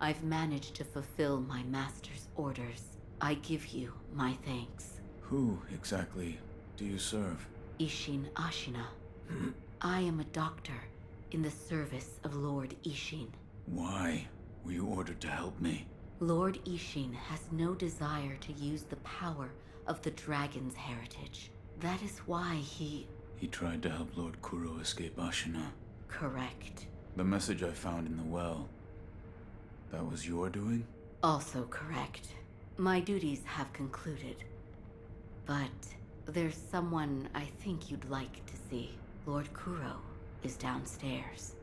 I've managed to fulfill my master's orders. I give you my thanks. Who exactly do you serve? Ishin Ashina. I am a doctor in the service of Lord Ishin. Why were you ordered to help me? Lord Ishin has no desire to use the power of the dragon's heritage. That is why he... He tried to help Lord Kuro escape Ashina. Correct. The message I found in the well, that was your doing? Also correct. My duties have concluded. But there's someone I think you'd like to see. Lord Kuro is downstairs.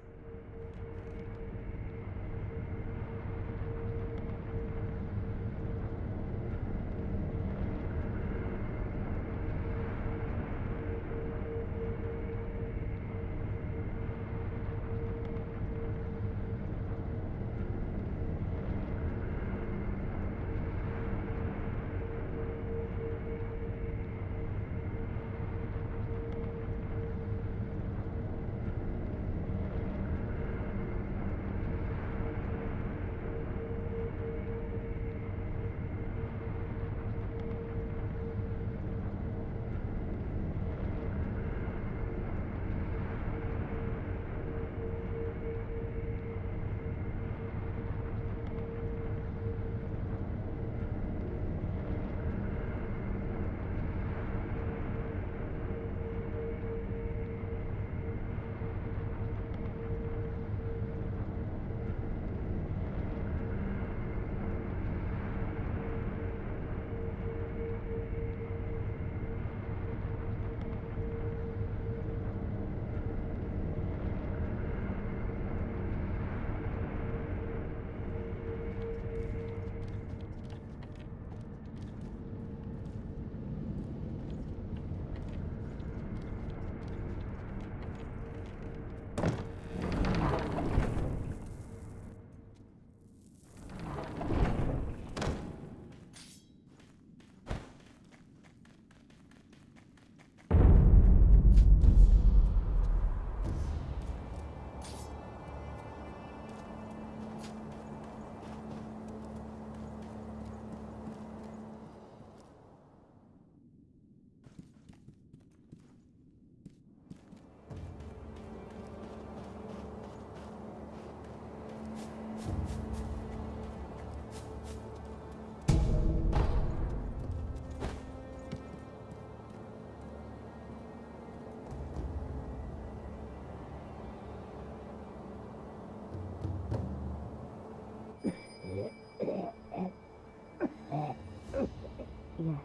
Yes,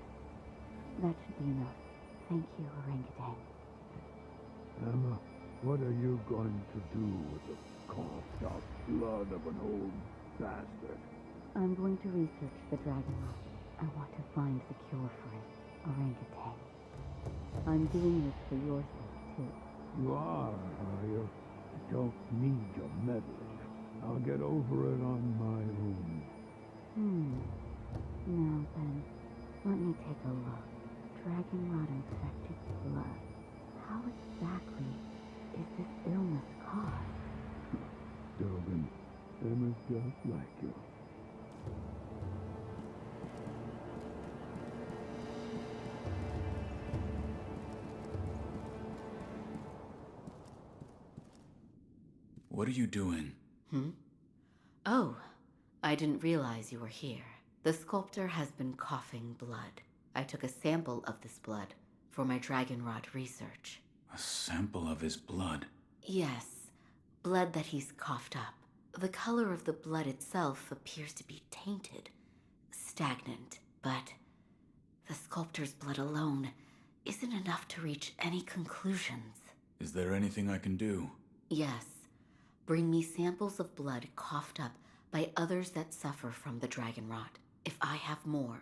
that should be enough. Thank you, orangutan. Emma, what are you going to do with the coughed-out blood of an old bastard? I'm going to research the dragon rot. I want to find the cure for it, orangutan. I'm doing this for your sake, too. You are you? I don't need your meddling. I'll get over it on my own. Now then, let me take a look. Dragon rot infected blood. How exactly is this illness caused? Dogen, Emma's just like you. What are you doing? Oh, I didn't realize you were here. The sculptor has been coughing blood. I took a sample of this blood for my dragon rot research. A sample of his blood? Yes, blood that he's coughed up. The color of the blood itself appears to be tainted, stagnant, but the sculptor's blood alone isn't enough to reach any conclusions. Is there anything I can do? Yes, bring me samples of blood coughed up by others that suffer from the dragon rot. If I have more,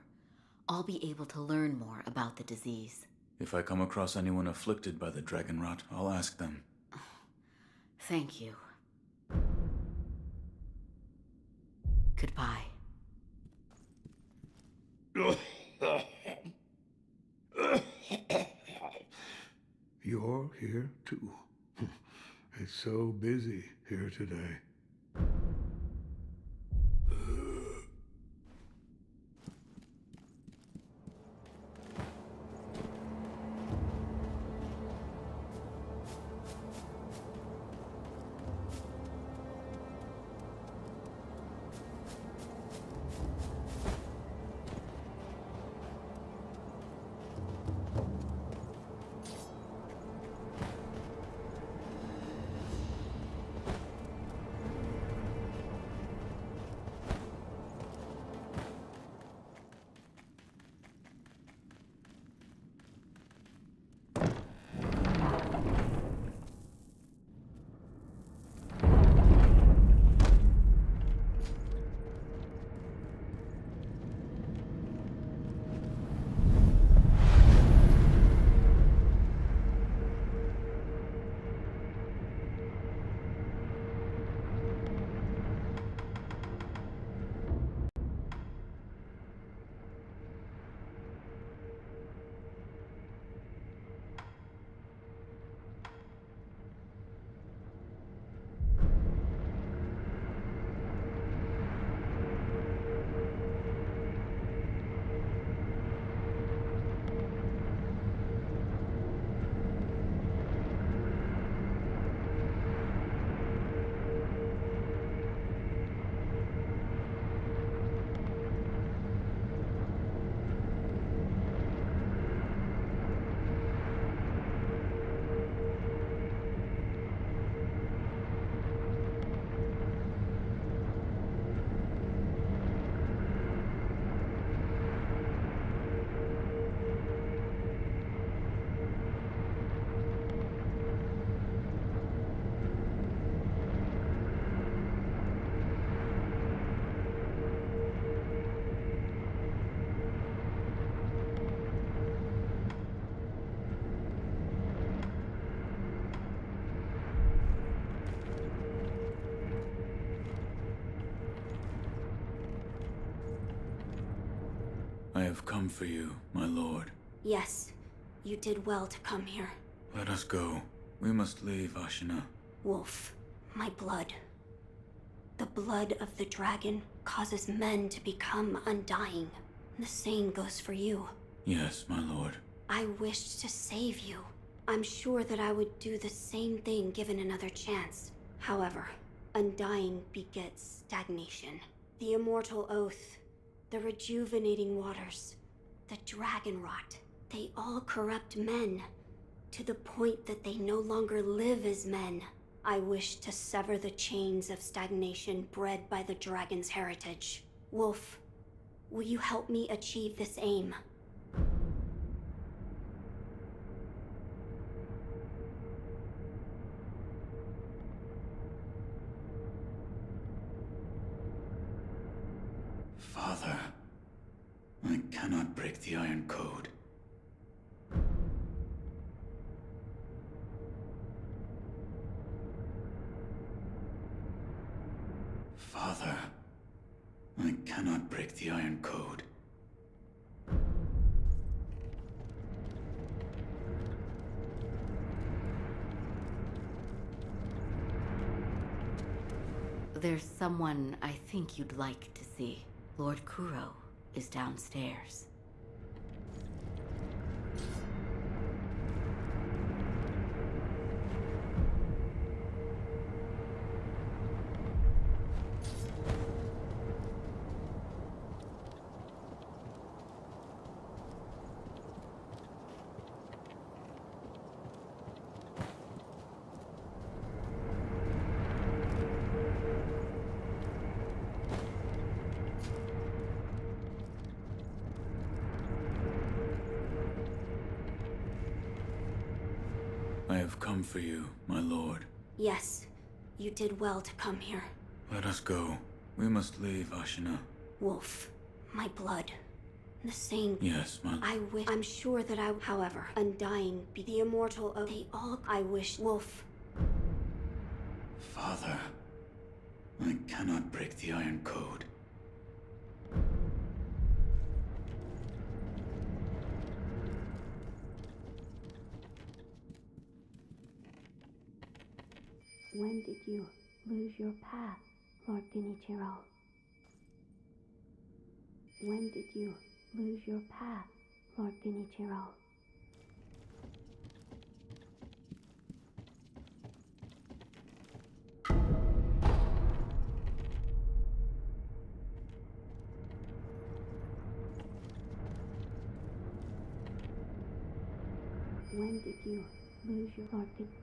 I'll be able to learn more about the disease. If I come across anyone afflicted by the dragon rot, I'll ask them. Thank you. Goodbye. You're here too. It's so busy here today. have come for you, my lord. Yes, you did well to come here. Let us go. We must leave Ashina. Wolf, my blood. The blood of the dragon causes men to become undying. The same goes for you. Yes, my lord. I wished to save you. I'm sure that I would do the same thing given another chance. However, undying begets stagnation. The immortal oath, the rejuvenating waters, the dragon rot, they all corrupt men, to the point that they no longer live as men. I wish to sever the chains of stagnation bred by the dragon's heritage. Wolf, will you help me achieve this aim? Father, I cannot break the Iron Code. Father, I cannot break the Iron Code. There's someone I think you'd like to see. Lord Kuro is downstairs. I have come for you, my lord. Yes, you did well to come here. Let us go. We must leave Ashina. Wolf, my blood. The same. Yes, my... I'm sure that however, undying be the immortal oath. They all. I wish. Wolf. Father, I cannot break the Iron Code. When did you lose your path, Lord Genichiro? When did you lose your path, Lord Genichiro? When did you lose your Lord Genichiro?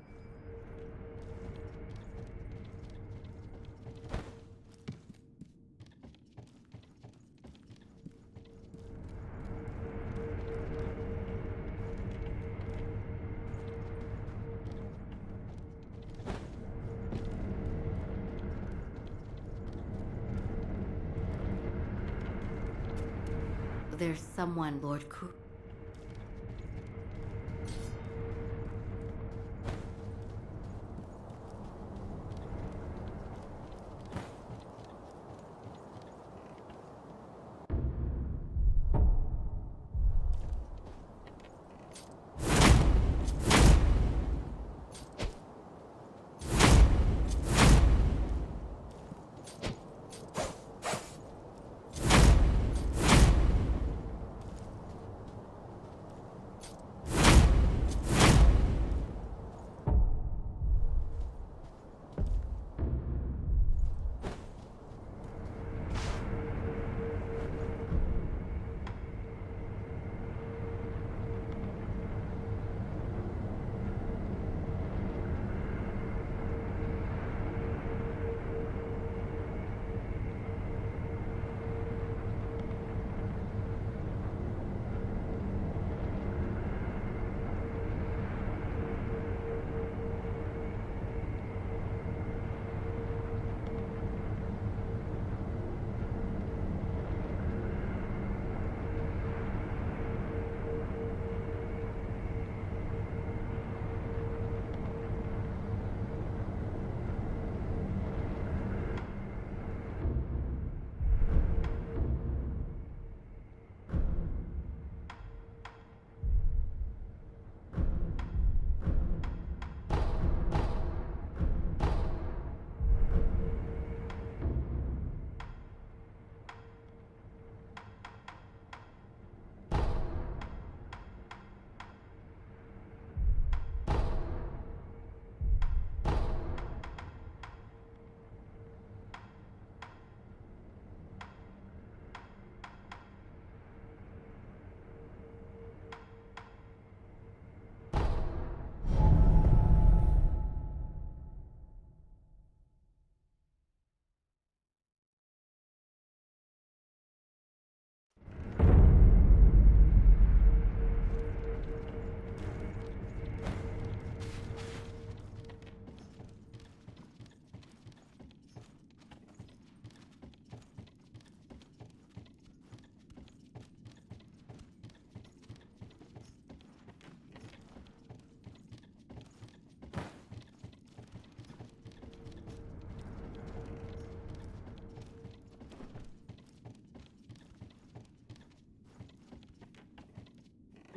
There's someone, Lord Kuro.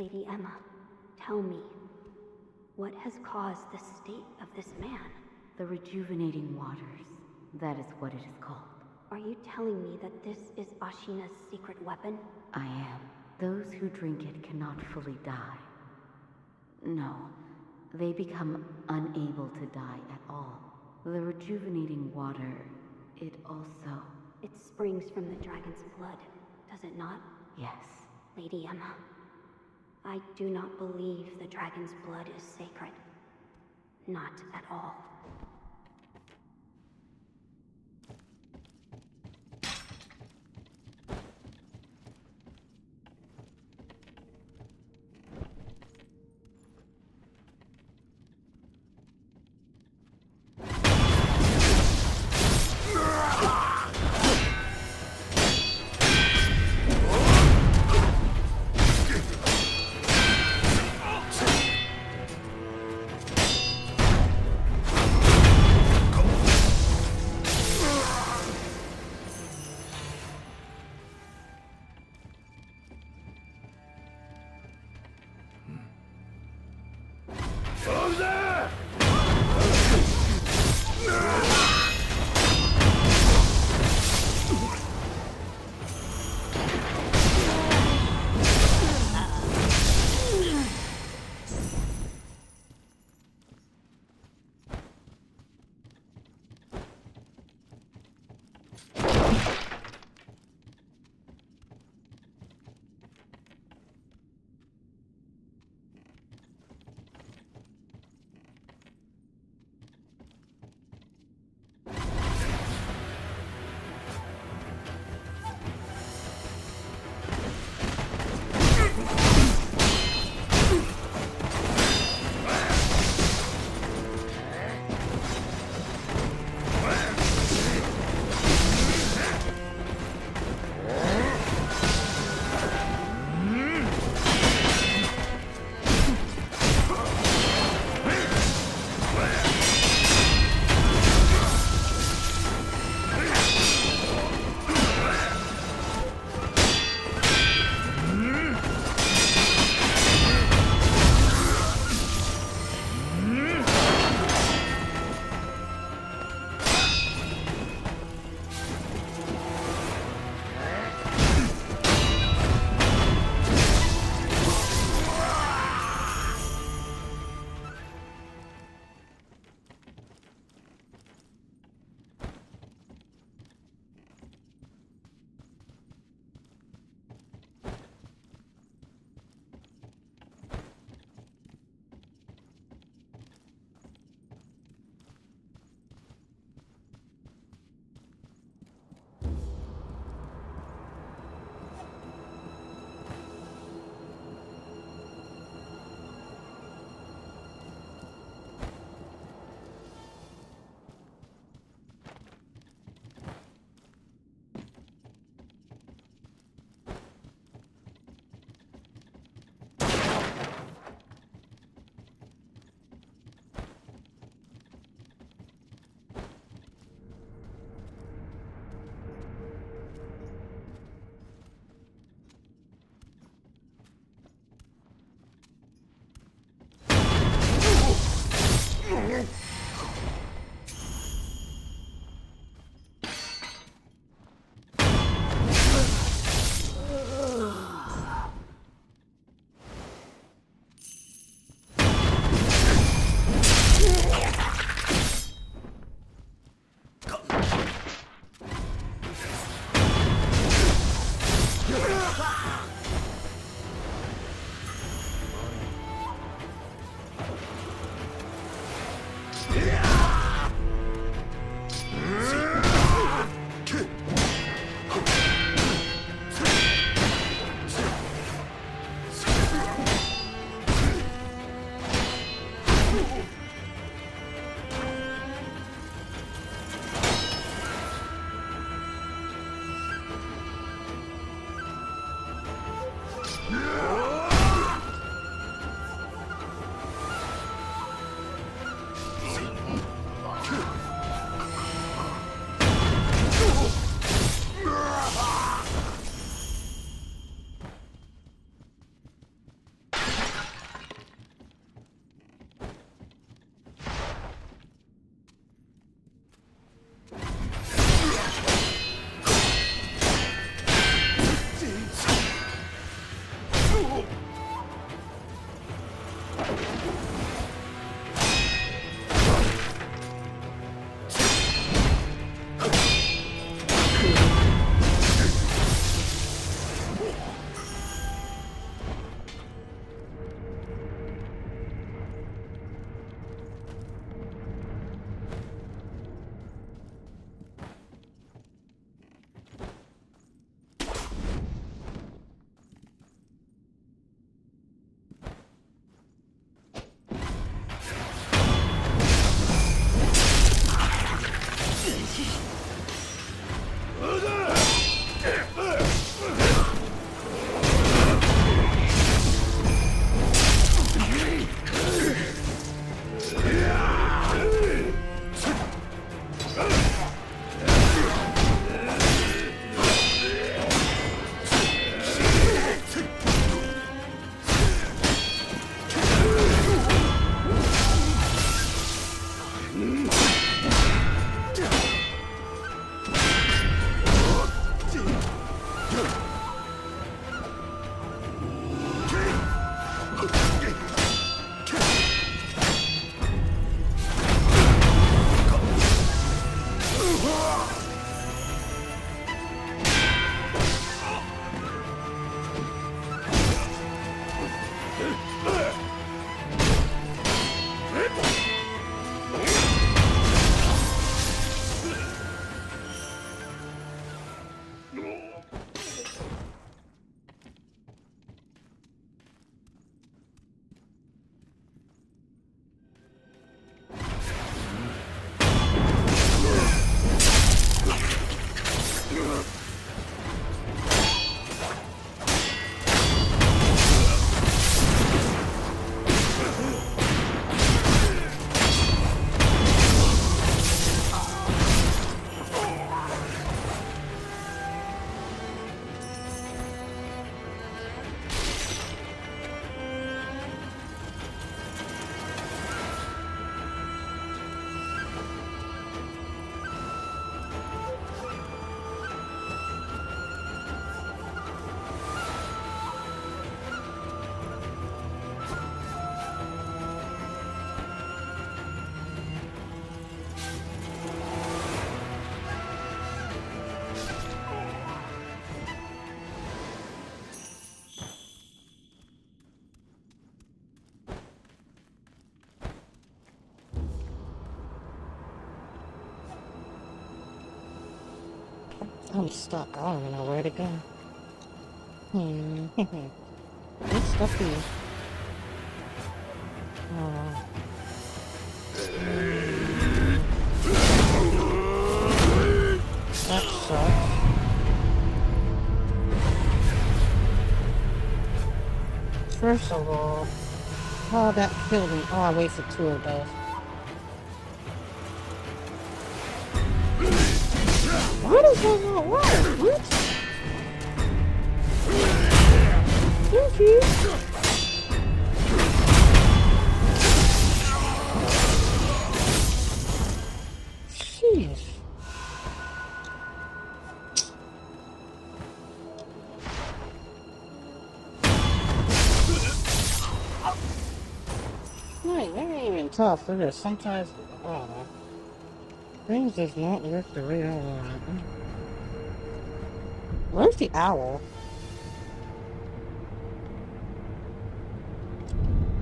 Lady Emma, tell me, what has caused the state of this man? The rejuvenating waters. That is what it is called. Are you telling me that this is Ashina's secret weapon? I am. Those who drink it cannot fully die. No, they become unable to die at all. The rejuvenating water, it also... It springs from the dragon's blood, does it not? Yes. Lady Emma, I do not believe the dragon's blood is sacred. Not at all. I'm stuck. I don't even know where to go. It's stuffy. Oh. That sucks. First of all, oh, that killed me. Oh, I wasted 2 of those. Why does that not work? What? Thank you. Jeez. Like, they ain't even tough. They're just sometimes, I don't know. Things just not work the way I want it. Where's the owl?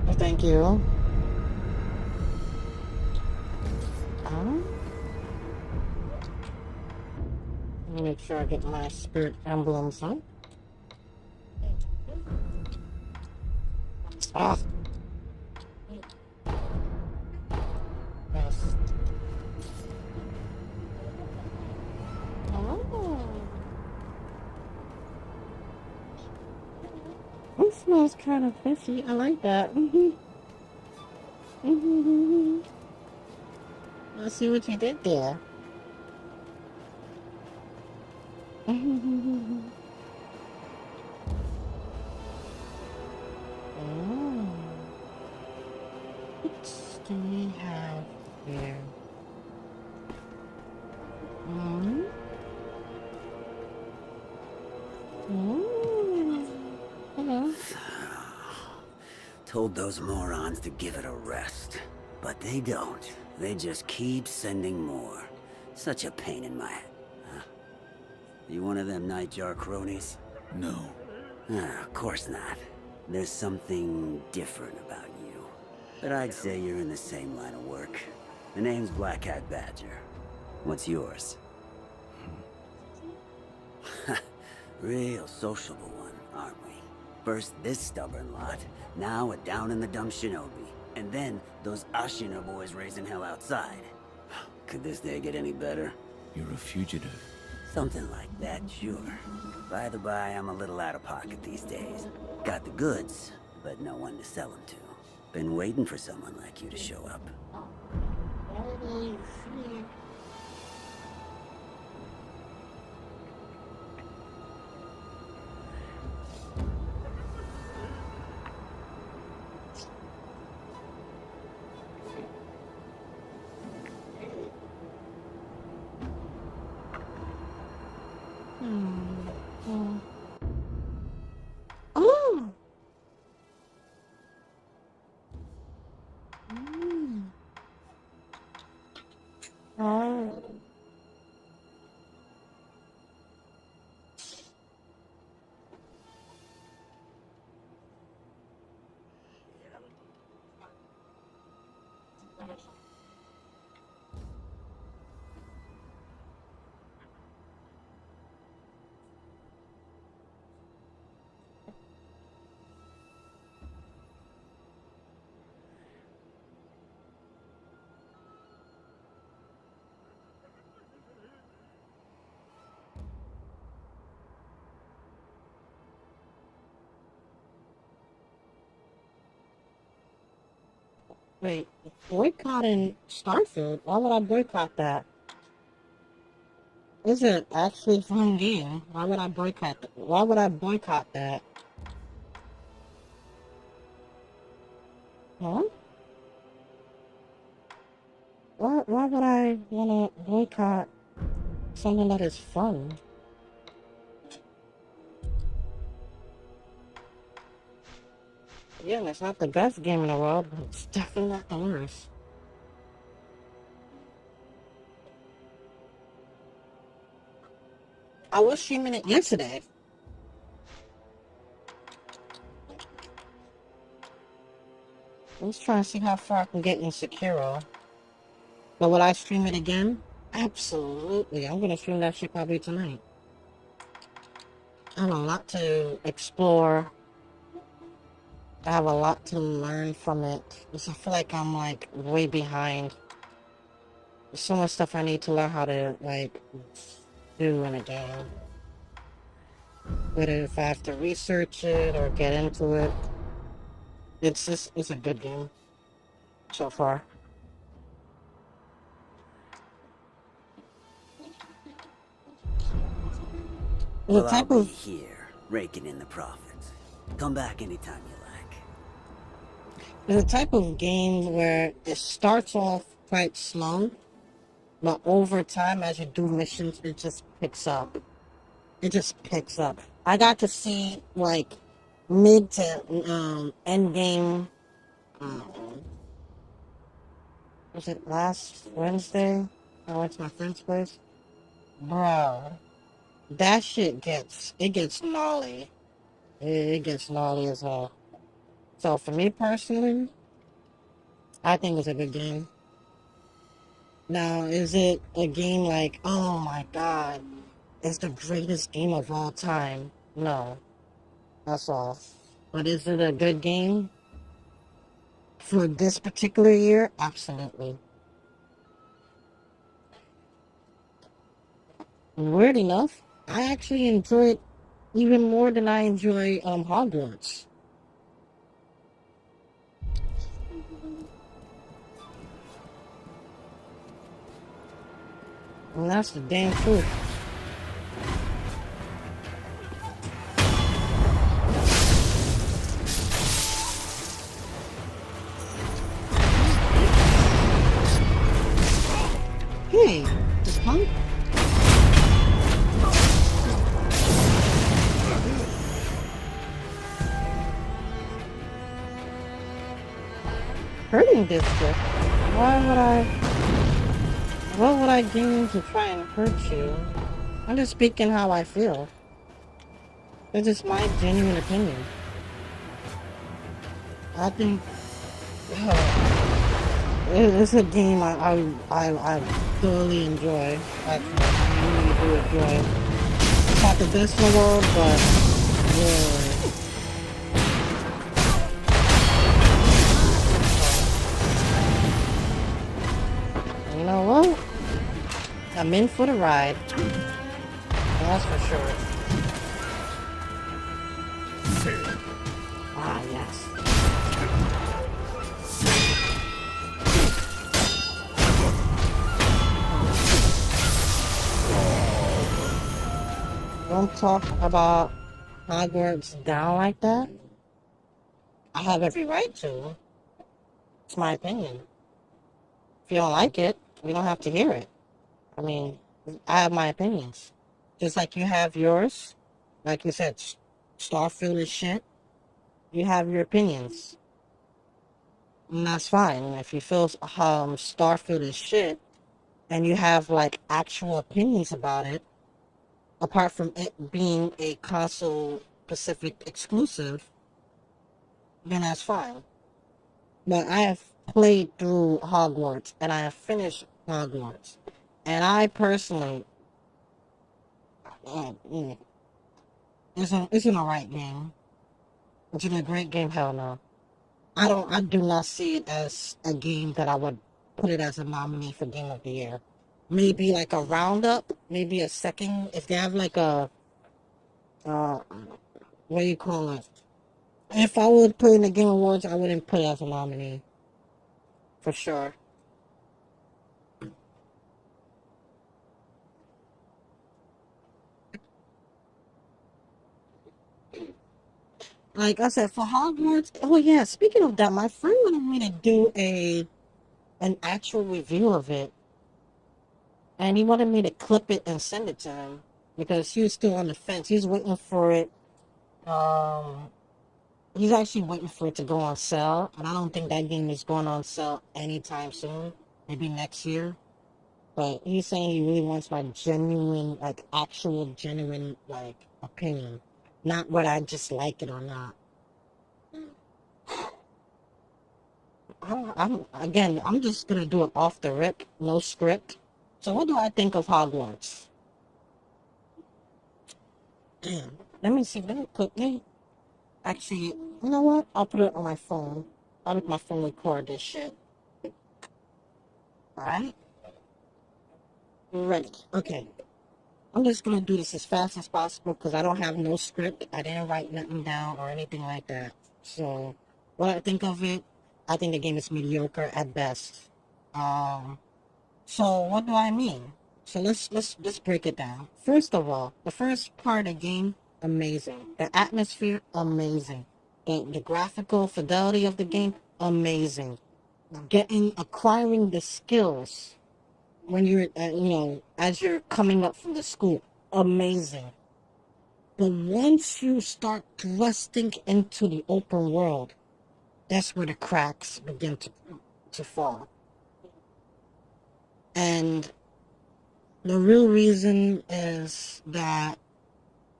Oh, thank you. Let me make sure I get my spirit emblems on. Ah. Yes. Oh. It smells kind of fishy. I like that. Let's see what you did there. Oh. What do we have here? Hello. Told those morons to give it a rest. But they don't. They just keep sending more. Such a pain in my... Huh? You one of them Nightjar cronies? No. Of course not. There's something different about you. But I'd say you're in the same line of work. The name's Black Hat Badger. What's yours? Real sociable one, aren't we? First this stubborn lot, now a down-in-the-dump shinobi, and then those Ashina boys raising hell outside. Could this day get any better? You're a fugitive. Something like that, sure. By the by, I'm a little out of pocket these days. Got the goods, but no one to sell them to. Been waiting for someone like you to show up. Oh. Oh. Wait, boycotting Starfield? Why would I boycott that? Is it actually a fun game? Why would I boycott that? Why would I boycott that? Huh? Why would I wanna boycott something that is fun? Yeah, it's not the best game in the world, but it's definitely not the worst. I was streaming it yesterday. I'm just trying to see how far I can get in Sekiro. But will I stream it again? Absolutely. I'm gonna stream that shit probably tonight. I have a lot to explore. I have a lot to learn from it. Because I feel like I'm like way behind. There's so much stuff I need to learn how to like do in a game. Whether if I have to research it or get into it. It's a good game so far. The Well, I'll type be of here, raking in the profits. Come back anytime you like. the type of game where it starts off quite slow, but over time as you do missions, it just picks up. It just picks up. I got to see like mid to end game. Was it last Wednesday? I went to my friend's place. Bro, that shit gets gnarly. It gets gnarly as hell. So for me personally, I think it's a good game. Now, is it a game like, oh my god, it's the greatest game of all time? No, that's all. But is it a good game for this particular year? Absolutely. Weird enough, I actually enjoy it even more than I enjoy Hogwarts. And that's the damn truth. Hey, the punk? Hurting district? Why would I? What would I gain to try and hurt you? I'm just speaking how I feel. It's just my genuine opinion. I think it's a game I thoroughly enjoy. I really do enjoy. It's not the best in the world, but yeah. You know what? I'm in for the ride. That's for sure. Ah, yes. Don't talk about Hogwarts down like that. I have every right to. It's my opinion. If you don't like it, you don't have to hear it. I mean, I have my opinions. Just like you have yours. Like you said, Starfield is shit. You have your opinions. And that's fine. And if you feel Starfield is shit, and you have like actual opinions about it, apart from it being a console Pacific exclusive, then that's fine. But I have played through Hogwarts and I have finished Hogwarts. And I personally, it's an alright game. Is it a great game? Hell no. I do not see it as a game that I would put it as a nominee for Game of the Year. Maybe like a roundup, maybe a second, if they have like a, what do you call it? If I would put in the Game Awards, I wouldn't put it as a nominee. For sure. Like I said, for Hogwarts, oh yeah, speaking of that, my friend wanted me to do an actual review of it. And he wanted me to clip it and send it to him. Because he was still on the fence. He's waiting for it. He's actually waiting for it to go on sale. And I don't think that game is going on sale anytime soon. Maybe next year. But he's saying he really wants my genuine, like actual genuine, like opinion. Not what I just like it or not. I'm just gonna do it off the rip, no script. So what do I think of Hogwarts? Damn. Let me see. Let me actually, you know what? I'll put it on my phone. I'll make my phone record this shit. Alright? Ready. Okay. I'm just gonna do this as fast as possible because I don't have no script. I didn't write nothing down or anything like that. So, what I think of it, I think the game is mediocre at best. So what do I mean? So let's break it down. First of all, the first part of the game, amazing. The atmosphere, amazing. The graphical fidelity of the game, amazing. Acquiring the skills when you're, as you're coming up from the school, amazing. But once you start thrusting into the open world, that's where the cracks begin to fall. And the real reason is that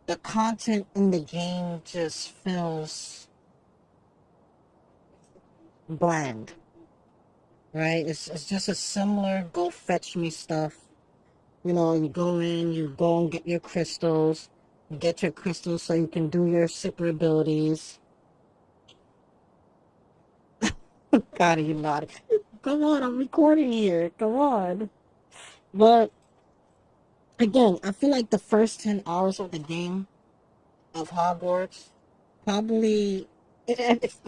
the content in the game just feels bland, right? It's just a similar go fetch me stuff. You know, you go in, you go and get your crystals. You get your crystals so you can do your super abilities. God, you not. Come on, I'm recording here. Come on. But again, I feel like the first 10 hours of the game of Hogwarts probably,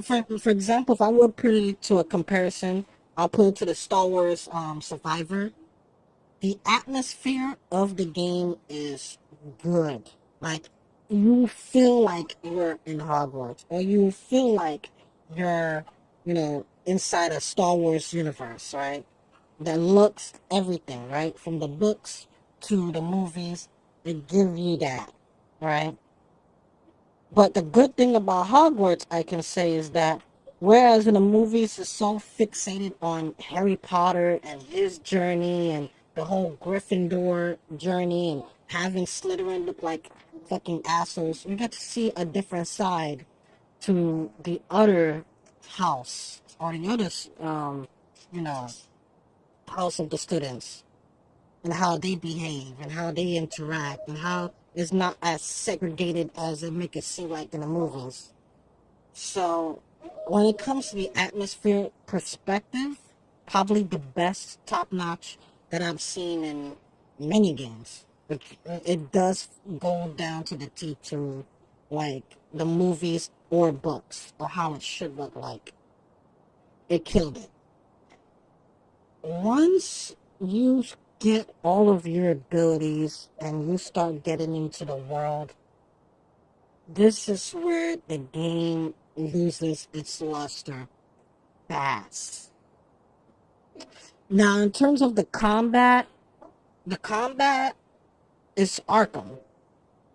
for example, if I would put it to a comparison, I'll put it to the Star Wars Survivor. The atmosphere of the game is good. Like, you feel like you're in Hogwarts, or you feel like you're, inside a Star Wars universe, right? That looks everything, right? From the books to the movies, they give you that, right? But the good thing about Hogwarts, I can say, is that whereas in the movies it's so fixated on Harry Potter and his journey and the whole Gryffindor journey and having Slytherin look like fucking assholes, you get to see a different side to the other house or the other, you know, house of the students and how they behave and how they interact and how it's not as segregated as they make it seem like in the movies. So when it comes to the atmosphere perspective, probably the best top notch that I've seen in many games. It does go down to the T to like the movies or books or how it should look like. It killed it. Once you get all of your abilities and you start getting into the world, this is where the game loses its luster fast. Now, in terms of the combat is Arkham.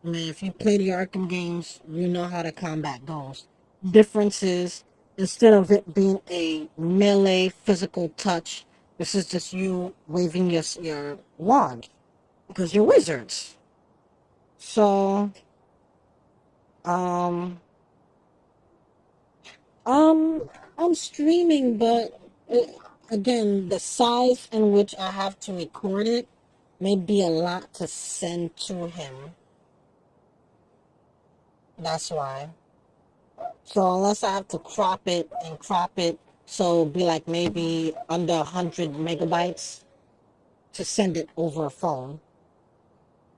I mean, if you play the Arkham games, you know how the combat goes. Difference is, instead of it being a melee physical touch, this is just you waving your wand because you're wizards. So, um, I'm streaming, but again, the size in which I have to record it may be a lot to send to him. That's why. So unless I have to crop it and crop it, so it'd be like maybe under 100 megabytes to send it over a phone.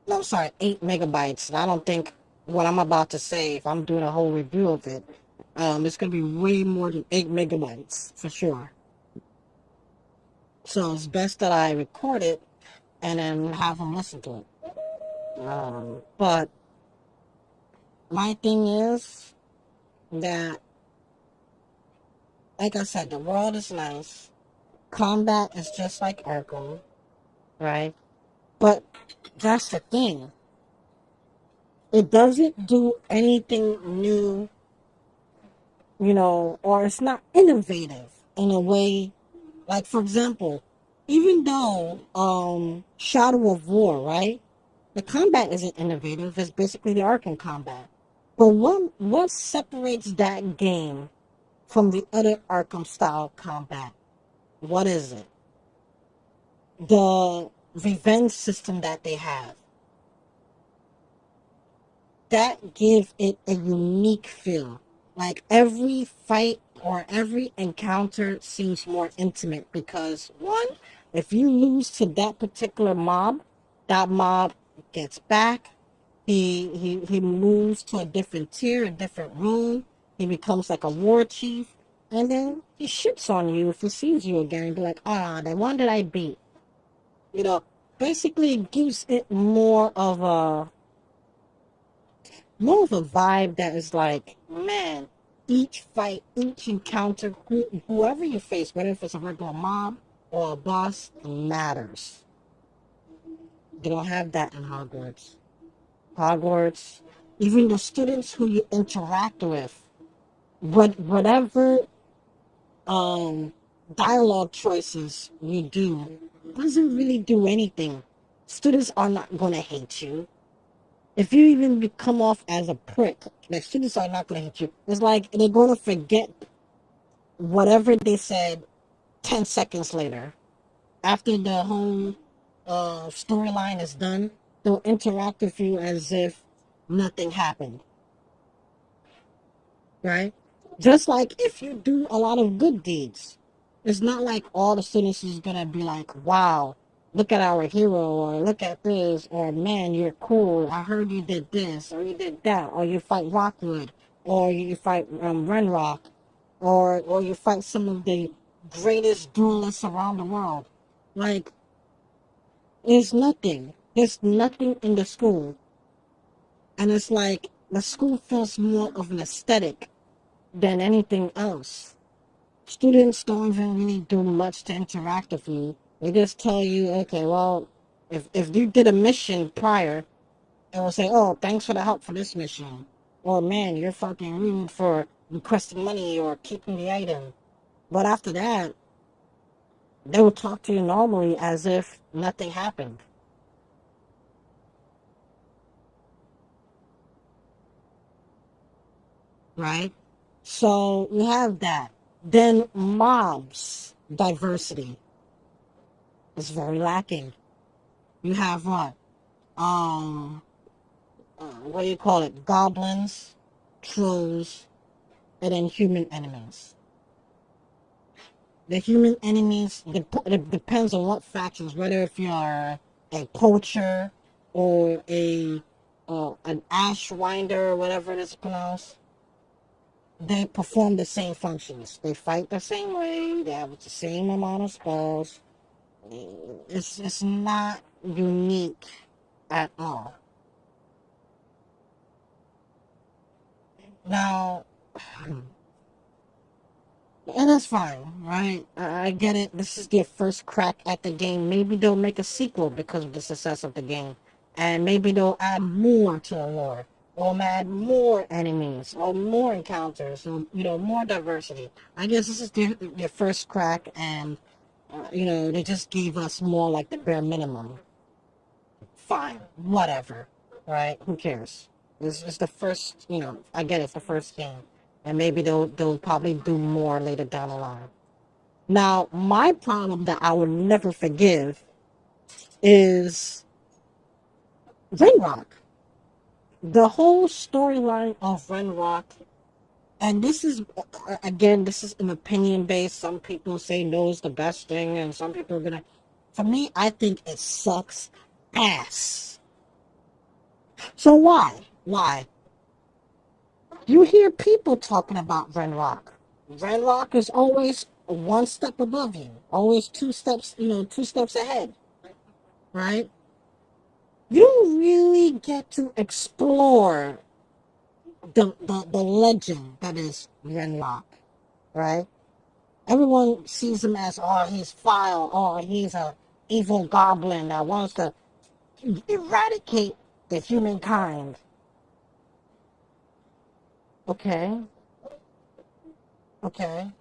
No, I'm sorry, 8 megabytes. And I don't think what I'm about to say, if I'm doing a whole review of it, it's going to be way more than 8 megabytes for sure. So it's best that I record it and then have them listen to it. But my thing is that, like I said, the world is nice. Combat is just like Arkham, right? But that's the thing. It doesn't do anything new, or it's not innovative in a way. Like, for example, even though Shadow of War, right? The combat isn't innovative. It's basically the Arkham combat. But what separates that game from the other Arkham style combat? What is it? revenge system that they have. That gives it a unique feel. Like every fight or every encounter seems more intimate because one, if you lose to that particular mob, that mob gets back. He moves to a different tier, a different room. He becomes like a war chief, and then he shits on you if he sees you again and be like, "Ah, the one that I beat." You know, basically it gives it more of a vibe that is like, man, each fight, each encounter, whoever you face, whether if it's a regular mob or a boss, matters. They don't have that in Hogwarts. Hogwarts, even the students who you interact with, whatever um dialogue choices you do doesn't really do anything. Students are not gonna hate you. If you even come off as a prick, the students are not gonna hate you. It's like they're gonna forget whatever they said 10 seconds later. After the whole storyline is done, they'll interact with you as if nothing happened. Right? Just like if you do a lot of good deeds, it's not like all the students is gonna be like, "Wow, look at our hero," or "Look at this," or "Man, you're cool. I heard you did this, or you did that," or "You fight Rockwood," or "You fight Renrock," or "You fight some of the greatest duelists around the world." Like, there's nothing. There's nothing in the school, and it's like the school feels more of an aesthetic than anything else. Students don't even really do much to interact with you. They just tell you, okay, well, if you did a mission prior, it will say, oh, thanks for the help for this mission. Or, man, you're fucking rude for requesting money or keeping the item. But after that, they will talk to you normally as if nothing happened. Right? So you have that. Then mobs diversity is very lacking. You have what? What do you call it? Goblins, trolls, and then human enemies. The human enemies it depends on what factions. Whether if you're a poacher or a an ashwinder or whatever it is pronounced, they perform the same functions. They fight the same way. They have the same amount of spells. It's not unique at all. Now, and that's fine, right? I get it. This is their first crack at the game. Maybe they'll make a sequel because of the success of the game. And maybe they'll add more to the lore. Or add more enemies. Or more encounters. Or, more diversity. I guess this is their first crack. And, they just gave us more like the bare minimum. Fine. Whatever. Right? Who cares? This is the first, I get it's the first game. And maybe they'll probably do more later down the line. Now, my problem that I will never forgive is Renrock. The whole storyline of Renrock, and this is, again, this is an opinion based. Some people say no is the best thing, and some people are gonna. For me, I think it sucks ass. So why? Why? You hear people talking about Renrock. Renrock is always one step above you, always 2 steps, 2 steps ahead, right? You don't really get to explore the legend that is Renlock, right? Everyone sees him as, oh, he's vile, oh, he's a evil goblin that wants to eradicate the humankind. Okay, okay.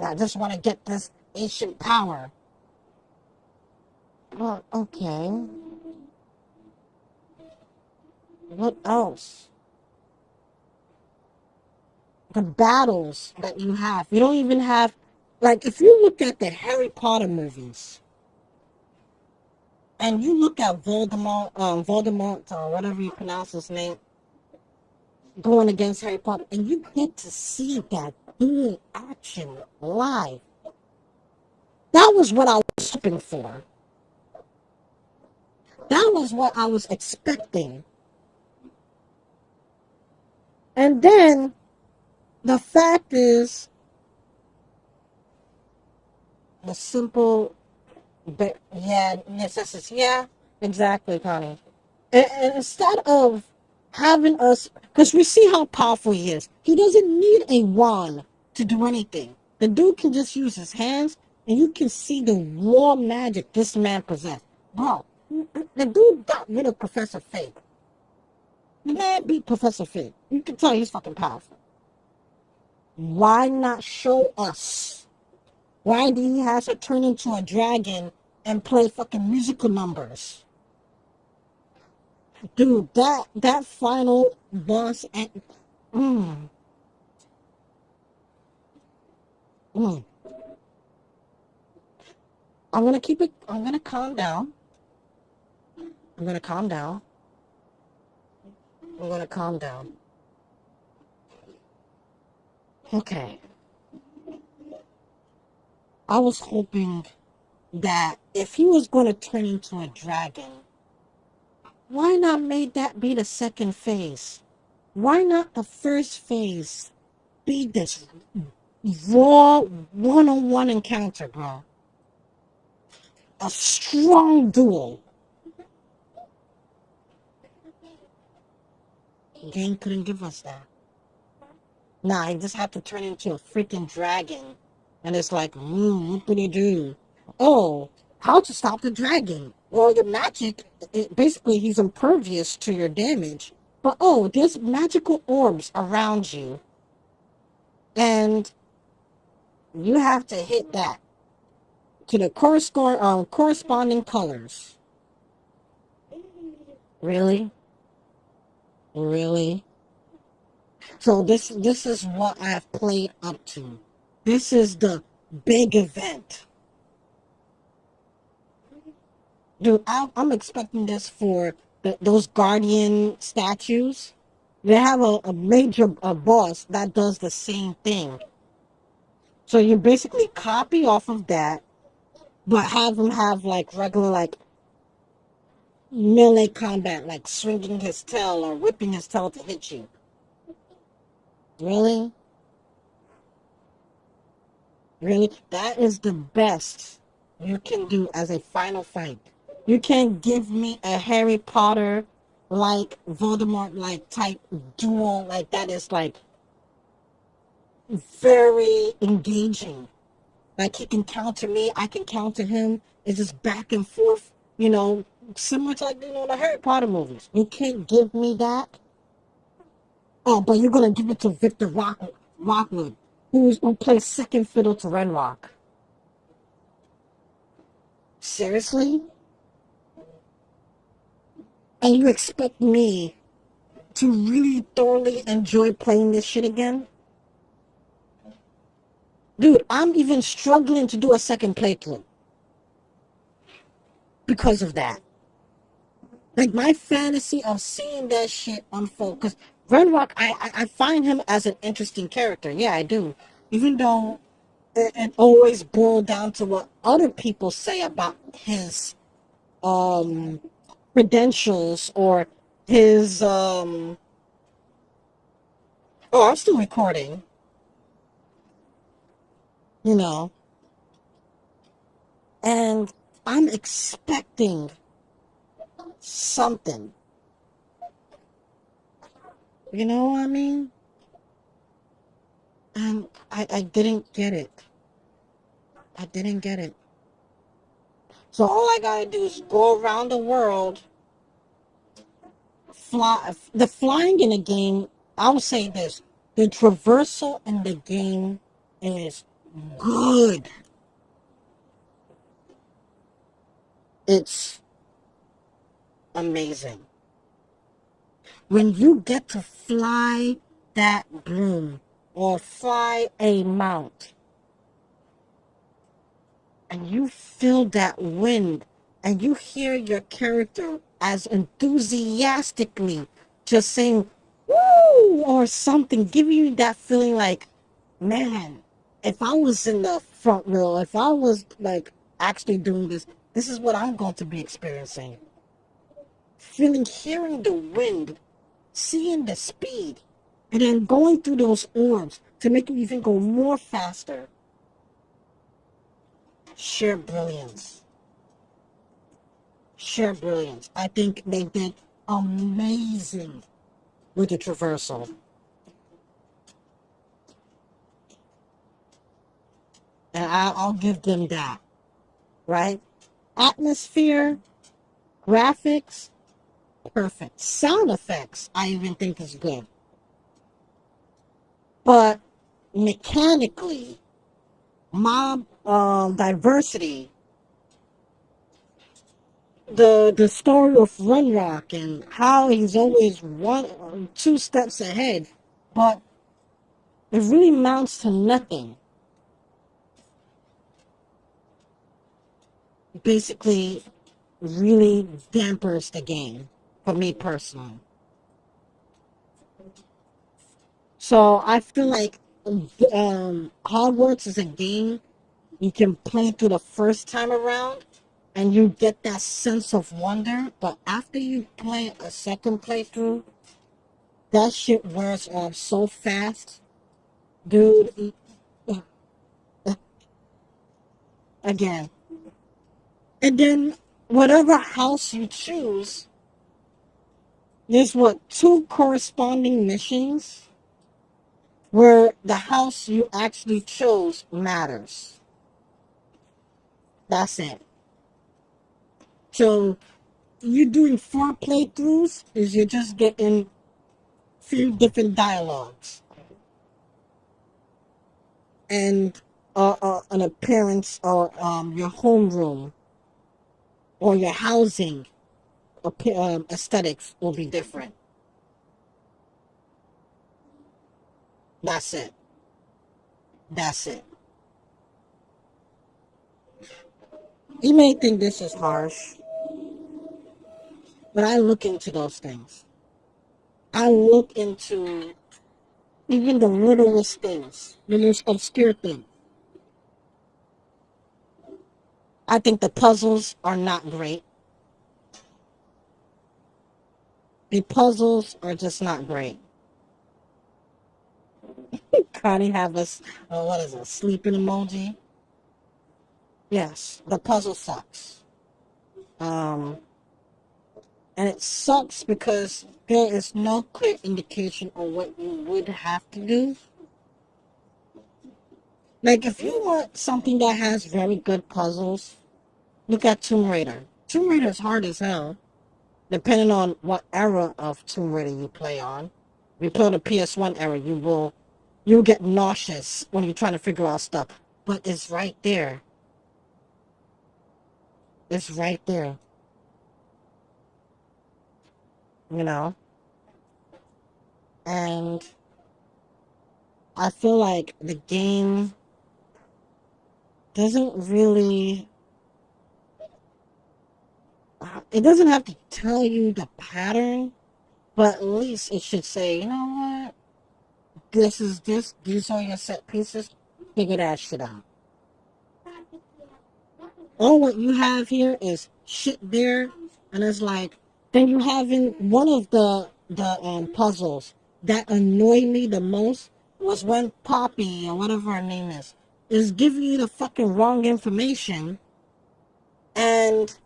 I just want to get this ancient power. Well, okay. What else? The battles that you have. You don't even have, like, if you look at the Harry Potter movies, and you look at Voldemort, or whatever you pronounce his name, going against Harry Potter, and you get to see that in action live. That was what I was hoping for. That was what I was expecting. And then the fact is, the simple, necessity. Yeah, exactly, Connie. And instead of having us, because we see how powerful he is, he doesn't need a wand to do anything. The dude can just use his hands, and you can see the raw magic this man possessed. Bro, the dude got rid of Professor Fig. The man beat Professor Fig. You can tell he's fucking powerful. Why not show us? Why do he have to turn into a dragon and play fucking musical numbers? Dude, that final boss and mm, mm. I'm gonna calm down. I'm gonna calm down. I'm gonna calm down. Okay. I was hoping that if he was gonna turn into a dragon, why not make that be the second phase? Why not the first phase be this raw one-on-one encounter, bro? A strong duel. The game couldn't give us that. Nah, he just had to turn into a freaking dragon. And it's like, what do you do? Oh, how to stop the dragon? Well, your magic, basically, he's impervious to your damage. But oh, there's magical orbs around you. And you have to hit that to the corresponding colors. Really? Really? So this is what I've played up to. This is the big event. Dude, I'm expecting this for those Guardian statues. They have a major boss that does the same thing. So you basically copy off of that, but have him have like regular like melee combat, like swinging his tail or whipping his tail to hit you. Really? Really? That is the best you can do as a final fight. You can't give me a Harry Potter like Voldemort like type duel like that is like very engaging. Like he can counter me, I can counter him. It's just back and forth, similar to like the Harry Potter movies. You can't give me that. Oh, but you're gonna give it to Victor Rockwood, who plays second fiddle to Renrock. Seriously? And you expect me to really thoroughly enjoy playing this shit again? Dude, I'm even struggling to do a second playthrough because of that. Like my fantasy of seeing that shit unfold, because Renrock, I find him as an interesting character. Yeah, I do. Even though it always boiled down to what other people say about his credentials or his oh, I'm still recording, you know. And I'm expecting something. You know what I mean? And I didn't get it. I didn't get it. So all I gotta do is go around the world, fly. The flying in the game, I'll say this. The traversal in the game is good. It's amazing. When you get to fly that broom or fly a mount and you feel that wind and you hear your character as enthusiastically just saying woo or something, giving you that feeling like, man, if I was in the front row, if I was like actually doing this, this is what I'm going to be experiencing. Hearing the wind, seeing the speed, and then going through those orbs to make you even go more faster. Sheer brilliance. Sheer brilliance. I think they did amazing with the traversal. And I'll give them that. Right? Atmosphere, graphics, perfect. Sound effects, I even think is good. But mechanically, mob diversity, the story of Runrock and how he's always 2 steps ahead, but it really amounts to nothing. Basically, really dampers the game for me personally. So I feel like Hogwarts is a game you can play through the first time around and you get that sense of wonder, but after you play a second playthrough, that shit wears off so fast. Dude, again. And then whatever house you choose, there's 2 corresponding missions where the house you actually chose matters. That's it. So you're doing 4 playthroughs is you're just getting few different dialogues and an appearance or your homeroom or your housing aesthetics will be different. That's it. That's it. You may think this is harsh, but I look into those things. I look into even the littlest things, the most obscure things. I think the puzzles are not great. The puzzles are just not great. Connie have us, what is it, sleeping emoji? Yes, the puzzle sucks. And it sucks because there is no clear indication on what you would have to do. Like, if you want something that has very good puzzles, look at Tomb Raider. Tomb Raider is hard as hell, depending on what era of Tomb Raider you play on. If you play on the PS1 era, you'll get nauseous when you're trying to figure out stuff. But it's right there. It's right there. You know? And I feel like the game doesn't really... It doesn't have to tell you the pattern, but at least it should say, you know what? This is this. These are your set pieces. Figure that shit out. All what you have here is shit there, and it's like, then you have in one of the puzzles that annoyed me the most was when Poppy or whatever her name is giving you the fucking wrong information, and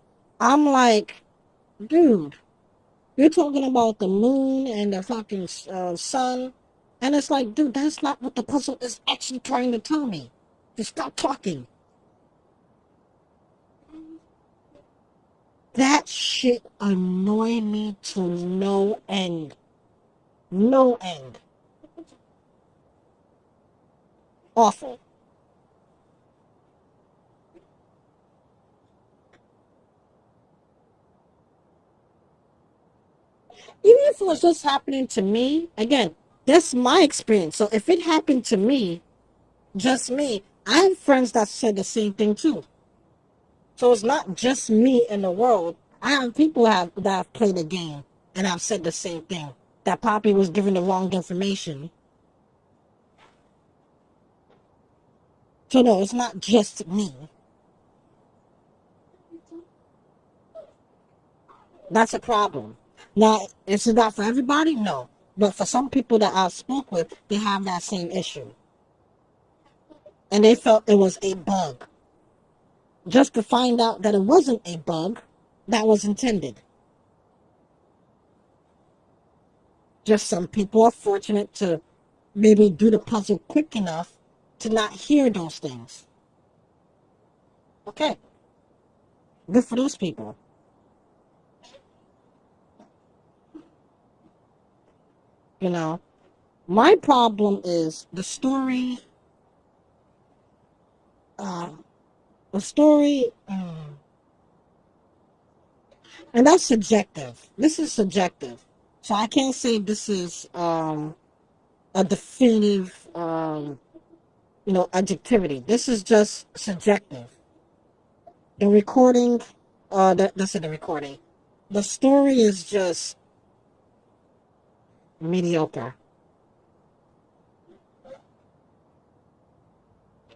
I'm like, dude, you're talking about the moon and the fucking sun, and it's like, dude, that's not what the puzzle is actually trying to tell me. Just stop talking. That shit annoyed me to no end. No end. Awful. Even if it was just happening to me, again, that's my experience. So if it happened to me, just me, I have friends that said the same thing too. So it's not just me in the world. I have people that have played the game and have said the same thing. That Poppy was given the wrong information. So no, it's not just me. That's a problem. Now, is it not for everybody? No. But for some people that I spoke with, they have that same issue. And they felt it was a bug. Just to find out that it wasn't a bug that was intended. Just some people are fortunate to maybe do the puzzle quick enough to not hear those things. Okay. Good for those people. You know, my problem is the story. The story, and that's subjective. This is subjective, so I can't say this is a definitive, objectivity. This is just subjective. The recording, that's the recording. The story is just mediocre.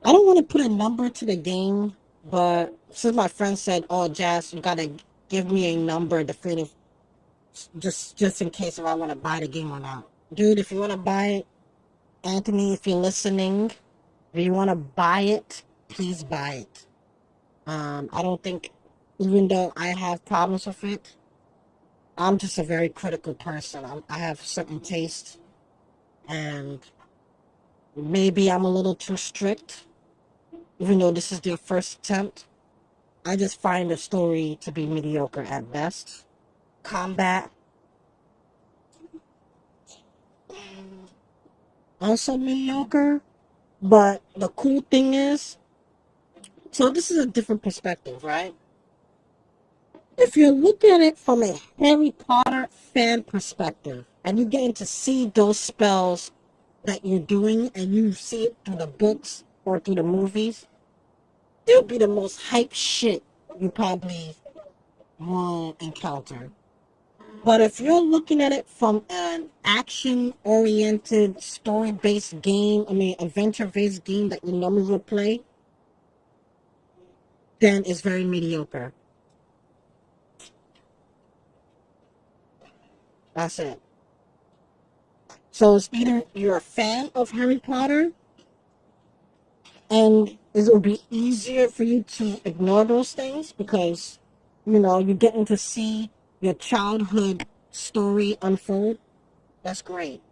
I don't want to put a number to the game, but since my friend said, "Oh, Jazz, you gotta give me a number definitive, just in case if I want to buy the game or not." Dude, if you want to buy it, Anthony, if you're listening, if you want to buy it, please buy it. I don't think, even though I have problems with it, I'm just a very critical person. I have certain taste, and maybe I'm a little too strict, even though this is their first attempt. I just find the story to be mediocre at best. Combat, also mediocre. But the cool thing is, so this is a different perspective, right? If you look at it from a Harry Potter fan perspective, and you get to see those spells that you're doing, and you see it through the books or through the movies, it'll be the most hype shit you probably will encounter. But if you're looking at it from an action-oriented, story-based game, adventure-based game that you normally would play, then it's very mediocre. That's it. So it's either you're a fan of Harry Potter, and it will be easier for you to ignore those things because, you're getting to see your childhood story unfold. That's great.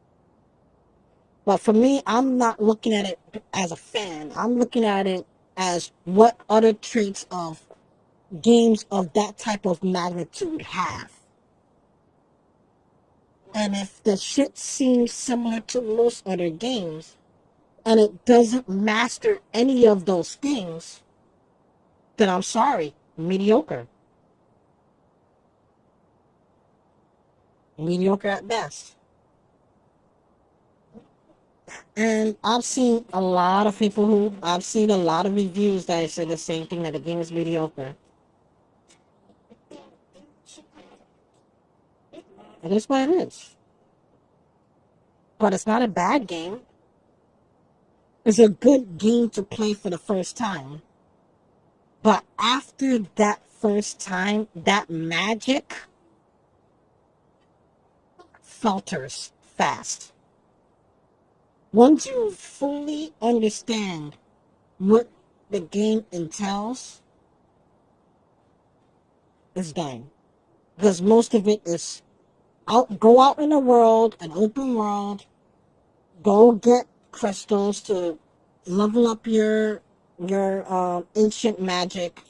But for me, I'm not looking at it as a fan. I'm looking at it as what other traits of games of that type of magnitude have. And if the shit seems similar to most other games, and it doesn't master any of those things, then I'm sorry, mediocre. Mediocre at best. And I've seen a lot of reviews that say the same thing, that the game is mediocre. It is what it is. But it's not a bad game. It's a good game to play for the first time. But after that first time, that magic falters fast. Once you fully understand what the game entails, it's done. Because most of it is go out in the world, an open world, go get crystals to level up your ancient magic.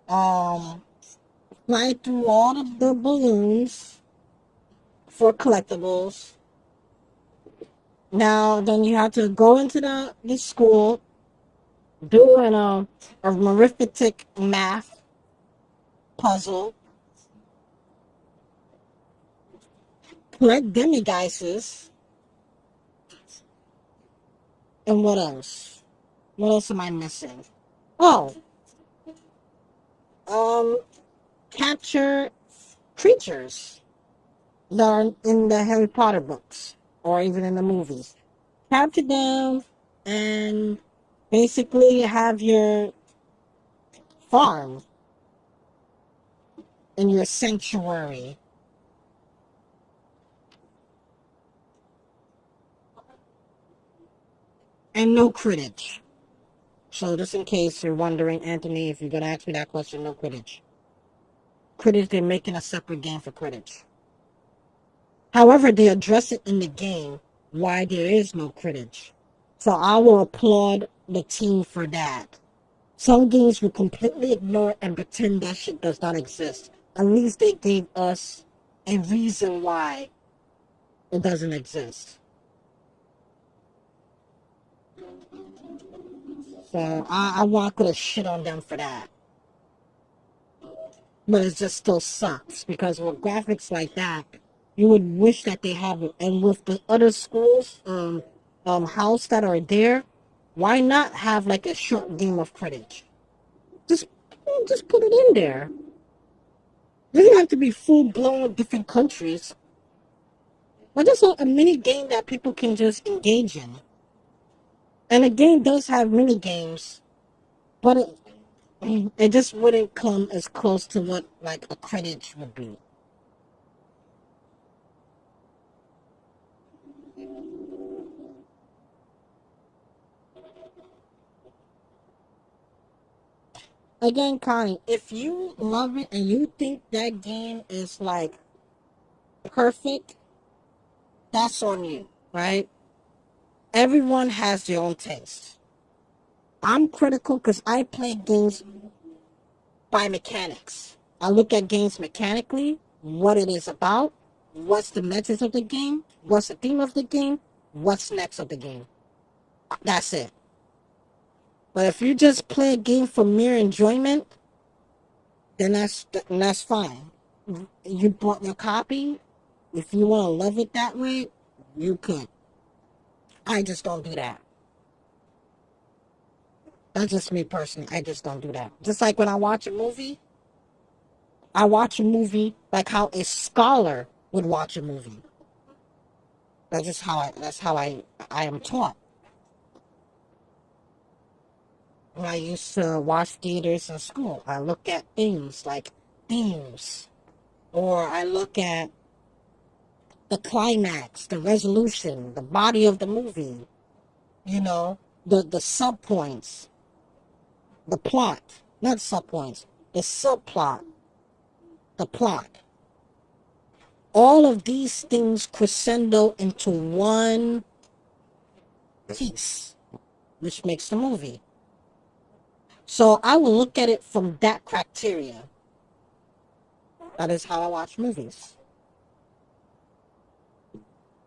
Fly through all of the balloons for collectibles. Now, then you have to go into the school, do a arithmetic math puzzle, collect demigeisters, and what else? What else am I missing? Oh, capture creatures that are in the Harry Potter books or even in the movies. Capture them and basically have your farm in your sanctuary. And no Quidditch. So just in case you're wondering, Anthony, if you're going to ask me that question, no Quidditch. Quidditch, they're making a separate game for Quidditch. However, they address it in the game why there is no Quidditch. So I will applaud the team for that. Some games will completely ignore it and pretend that shit does not exist. At least they gave us a reason why it doesn't exist. So I want to shit on them for that. But it just still sucks because with graphics like that, you would wish that they have it. And with the other schools, house that are there, why not have like a short game of Quidditch? Just, just put it in there. It doesn't have to be full blown with different countries. But just a mini game that people can just engage in. And the game does have mini games, but it just wouldn't come as close to what like a Quidditch would be. Again, Connie, if you love it and you think that game is like perfect, that's on you, right? Everyone has their own taste. I'm critical because I play games by mechanics. I look at games mechanically, what it is about, what's the message of the game, what's the theme of the game, what's next of the game. That's it. But if you just play a game for mere enjoyment, then that's fine. You bought your copy. If you want to love it that way, you could. I just don't do that. That's just me personally. I just don't do that. Just like when I watch a movie like how a scholar would watch a movie. That's how I am taught. When I used to watch theaters in school, I look at things like themes, or I look at the climax, the resolution, the body of the movie, the sub points, the plot, not sub points, the subplot, the plot. All of these things crescendo into one piece, which makes the movie. So I will look at it from that criteria. That is how I watch movies.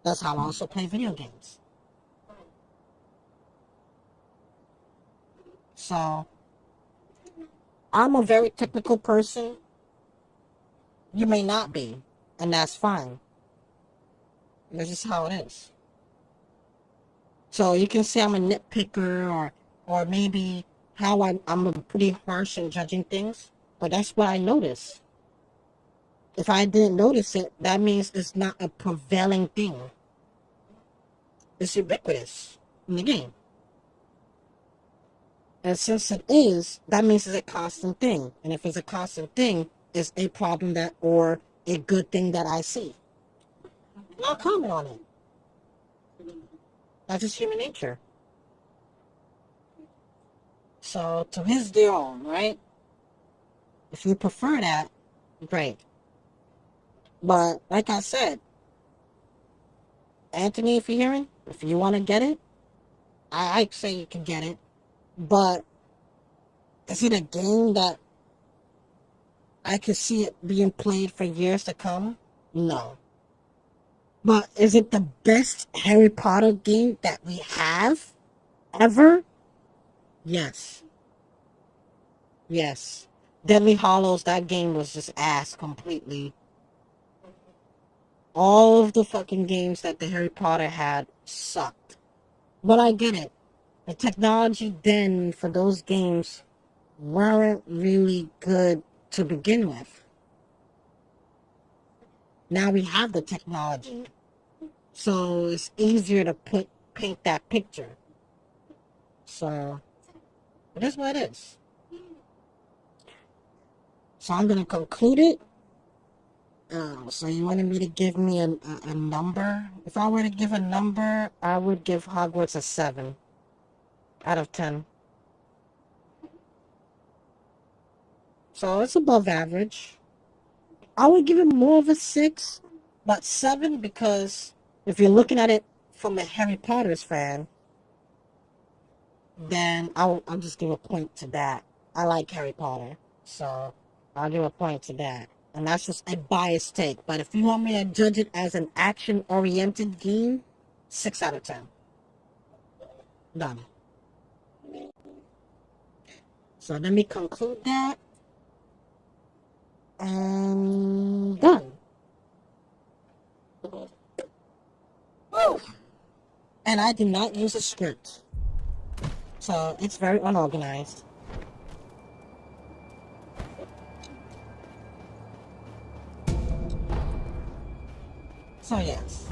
That's how I also play video games. So I'm a very technical person. You may not be, and that's fine. That's just how it is. So you can say I'm a nitpicker or maybe how I'm pretty harsh in judging things, but that's what I notice. If I didn't notice it, that means it's not a prevailing thing. It's ubiquitous in the game. And since it is, that means it's a constant thing. And if it's a constant thing, it's a problem or a good thing that I see. I'll comment on it. That's just human nature. So to his their own, right? If you prefer that, great. But like I said, Anthony, if you're hearing, if you want to get it, I say you can get it. But is it a game that I could see it being played for years to come? No. But is it the best Harry Potter game that we have ever? Yes. Yes. Deadly Hollows, that game was just ass completely. All of the fucking games that the Harry Potter had sucked. But I get it. The technology then for those games weren't really good to begin with. Now we have the technology, so it's easier to paint that picture. So it is what it is. So I'm gonna conclude it. So you wanted me to give me a number? If I were to give a number, I would give Hogwarts a 7 out of 10. So it's above average. I would give it more of a 6, but 7 because if you're looking at it from a Harry Potter's fan, then I'll just give a point to that. I like Harry Potter, so I'll give a point to that. And that's just a biased take. But if you want me to judge it as an action-oriented game, 6 out of 10. Done. So let me conclude that. And done. Woo! And I do not use a script. So it's very unorganized. So yes.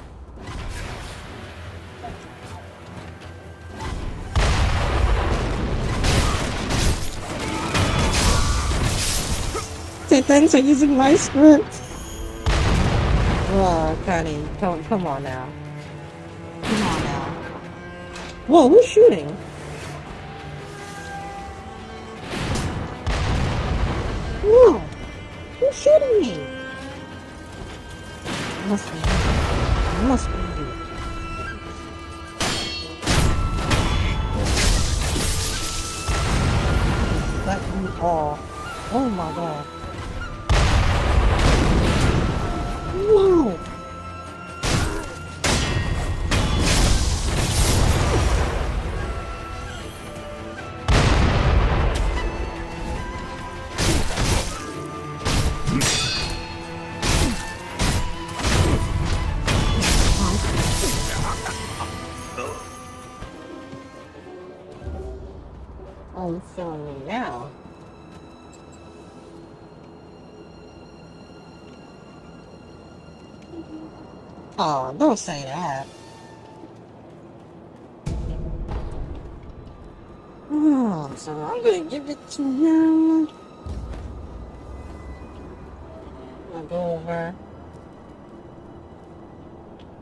Say thanks for using my script. Oh, Connie, come on now. Come on now. Whoa, who's shooting? Whoa, who's shooting me? Must be you. Must be you. Let me all. Oh my god. Whoa. Oh, you feeling me now? Oh, don't say that. Oh, so I'm gonna give it to him. I'll go over.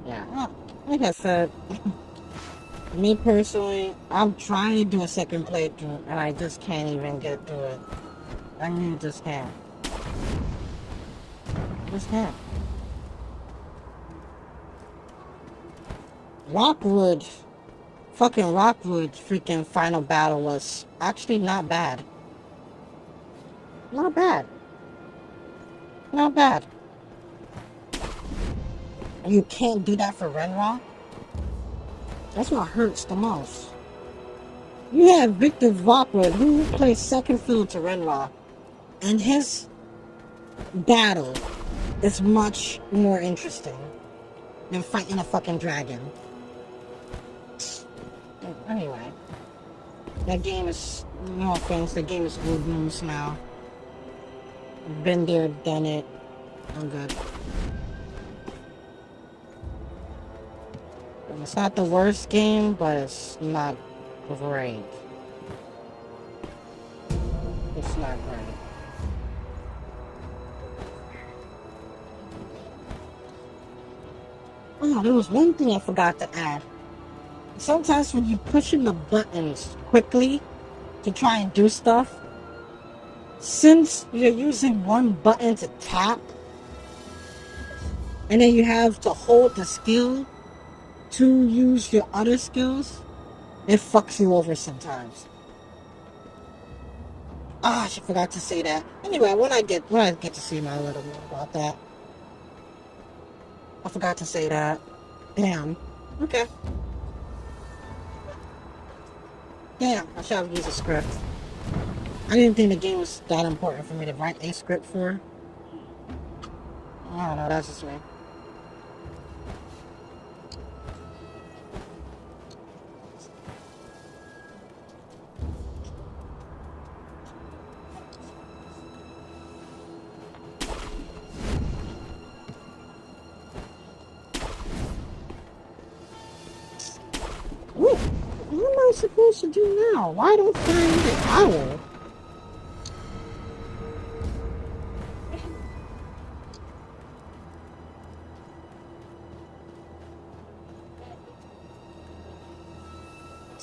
Yeah, like I said, me personally, I'm trying to do a second playthrough, and I just can't even get through it. I really just can't. Just can't. Rockwood, fucking Rockwood, freaking final battle was actually not bad. Not bad. Not bad. You can't do that for Renra? That's what hurts the most. You have Victor Rockwood, who plays second fiddle to Renra, and his battle is much more interesting than fighting a fucking dragon. Anyway, that game is, no offense, the game is old news now. Been there, done it. I'm good. It's not the worst game, but it's not great. It's not great. Oh, there was one thing I forgot to add. Sometimes when you're pushing the buttons quickly to try and do stuff, since you're using one button to tap, and then you have to hold the skill to use your other skills, it fucks you over sometimes. Ah, I forgot to say that. Anyway, when I get to see my little more about that. I forgot to say that. Damn. Okay. Damn, I should have used a script. I didn't think the game was that important for me to write a script for. I don't know, that's just me. supposed to do now? Why don't I find the owl?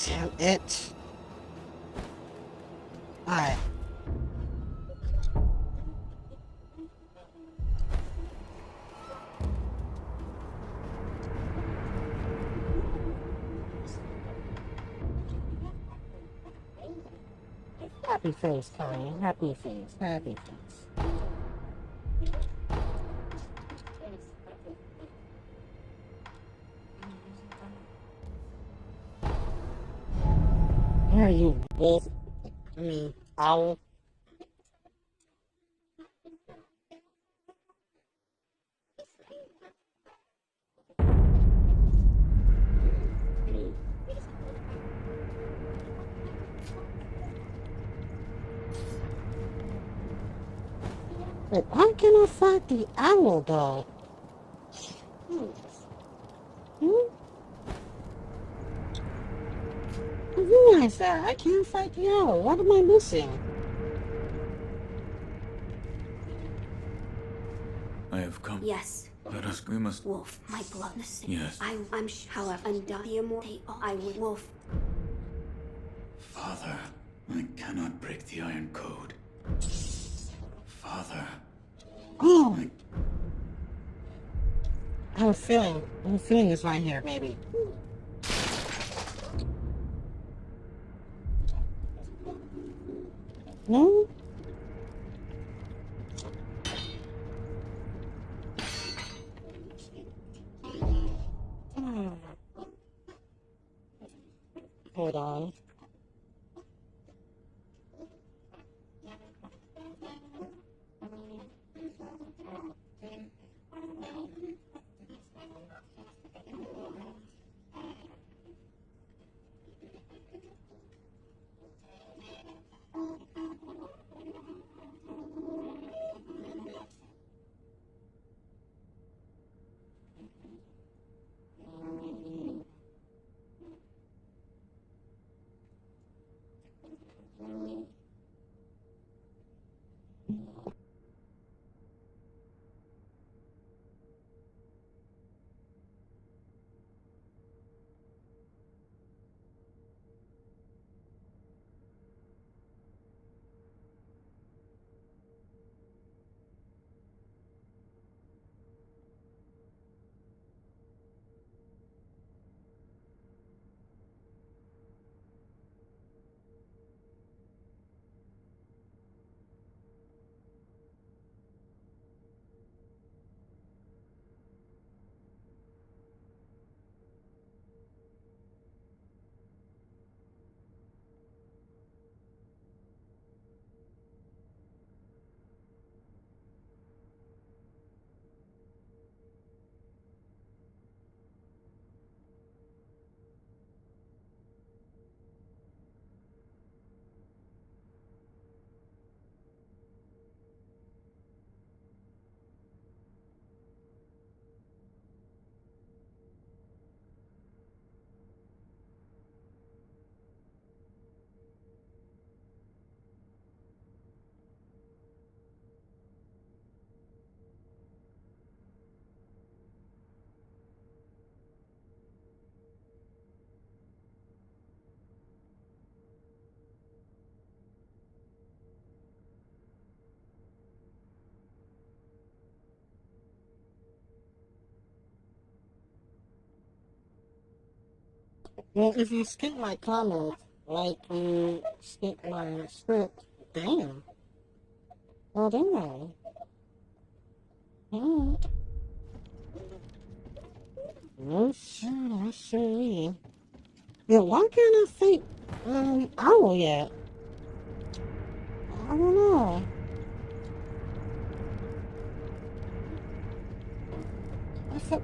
Damn it. Alright. Happy face, Connie. Happy face. Happy face. Where are you, wolf? I mean, owl. Wait, why can't I fight the owl, though? Hmm? I realize that. I can't fight the owl. What am I missing? I have come. Yes. Let us. We must. Wolf, my blood. Yes. However, undone the immortal. I would. Wolf. Father, I cannot break the Iron Code. Father. Oh! I have a feeling it's right here, maybe. No? Hold on. Well, if you skip my comment, like you skip my script, damn. Well, damn. Yeah. No shit, I see. Yeah, why can't I think, owl yet? I don't know.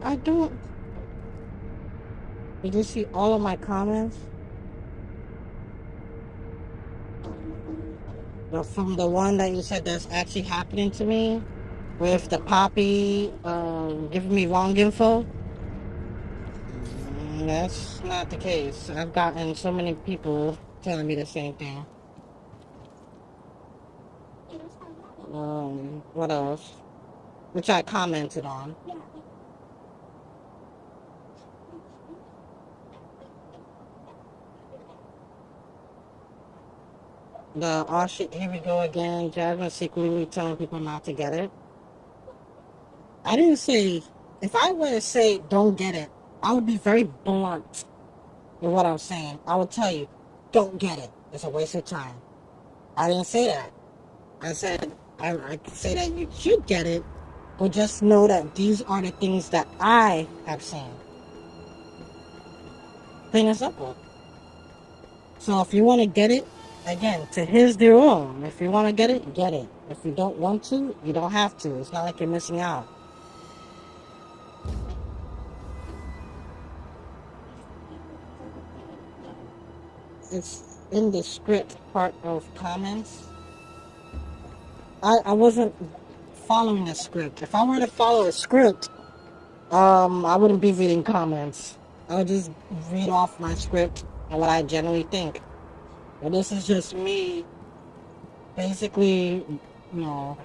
I don't. Did you see all of my comments? From the one that you said that's actually happening to me? With the poppy, giving me wrong info? That's not the case. I've gotten so many people telling me the same thing. What else? Which I commented on. Oh shit, here we go again. Jasmine secretly telling people not to get it. I didn't say, if I were to say don't get it, I would be very blunt with what I'm saying. I would tell you, don't get it. It's a waste of time. I didn't say that. I said, I say that you should get it, but just know that these are the things that I have seen. Plain and simple. So if you want to get it, again, to his their own. If you want to get it, get it. If you don't want to, you don't have to. It's not like you're missing out. It's in the script part of comments. I wasn't following a script. If I were to follow a script, I wouldn't be reading comments. I would just read off my script and what I generally think. But this is just me, basically, you know.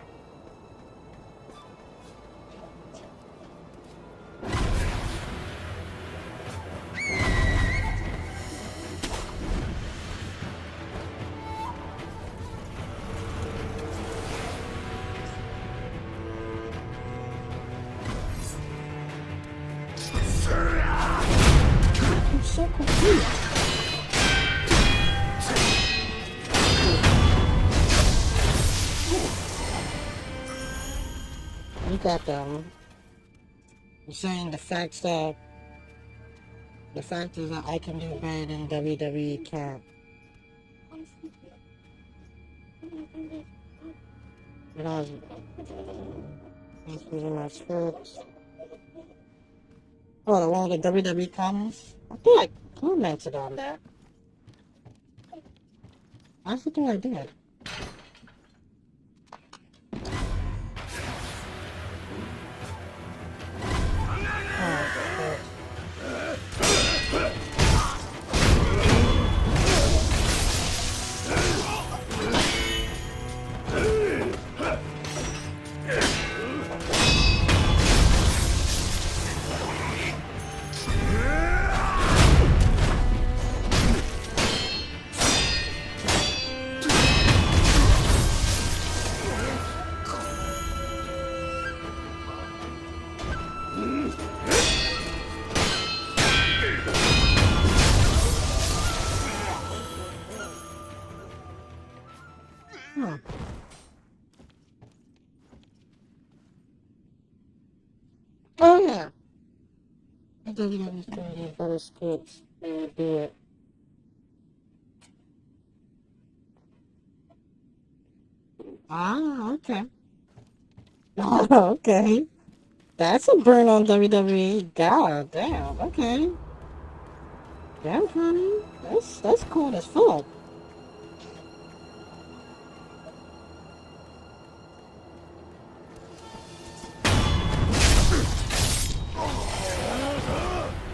I'm so confused. Look at them. You're saying the fact is that I can do better than WWE can't. You know, it's using my scripts. Oh, the one with the WWE comments? I think I commented on that. I think I did. Oh yeah. I WWE created better scripts. They would do it. Ah, okay. Oh, okay. That's a burn on WWE. God damn. Okay. Damn, honey. That's cool as fuck.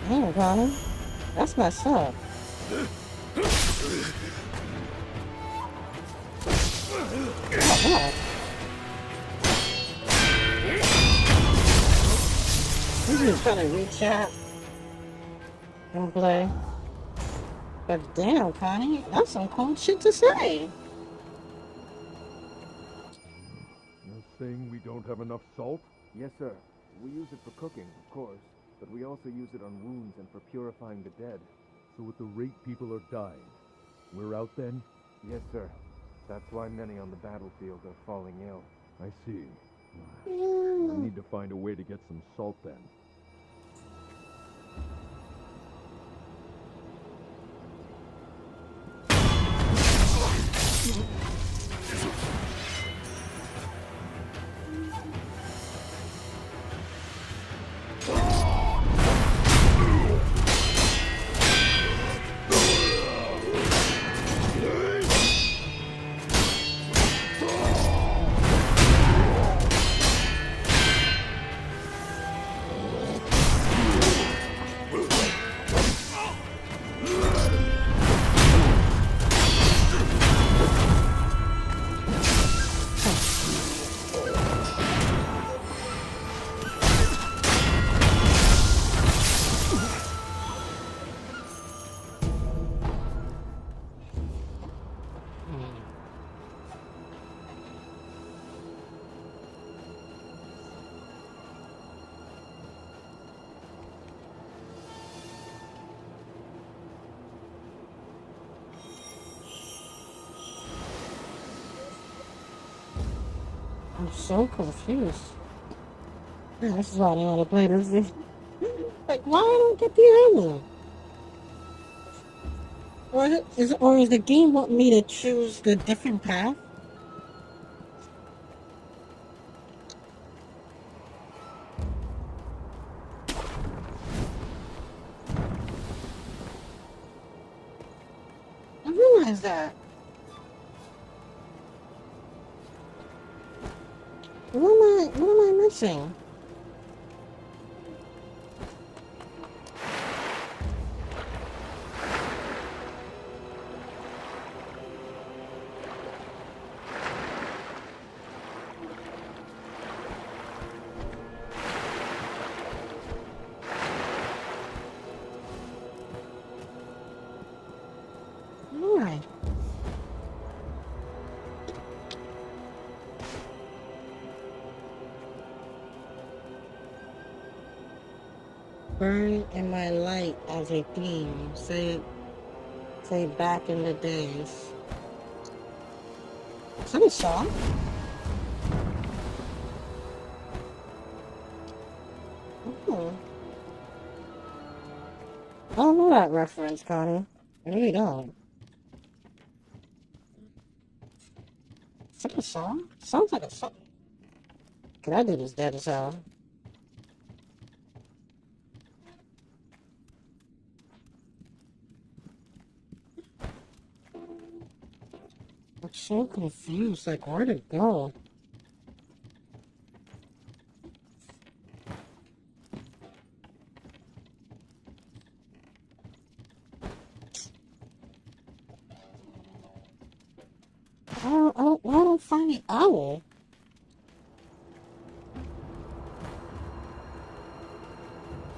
Damn, Connor. That's messed up. Oh, God. He's just trying to reach out and play. But damn, Connie, that's some cool shit to say. You're saying we don't have enough salt? Yes, sir. We use it for cooking, of course, but we also use it on wounds and for purifying the dead. So at the rate people are dying, we're out then? Yes, sir. That's why many on the battlefield are falling ill. I see. I need to find a way to get some salt then. I'm so confused. Man, this is why I don't want to play this game. Like, why I don't get the armor? Or is the game want me to choose the different path? I realize that. What am I missing? Alright. Burn in my light as a theme. Say back in the days. Is that a song? Oh. I don't know that reference, Connie. I really don't. Is that a song? Sounds like a song. Cause that dude is dead as hell. I'm so confused. Like, where'd it go? I don't find the owl.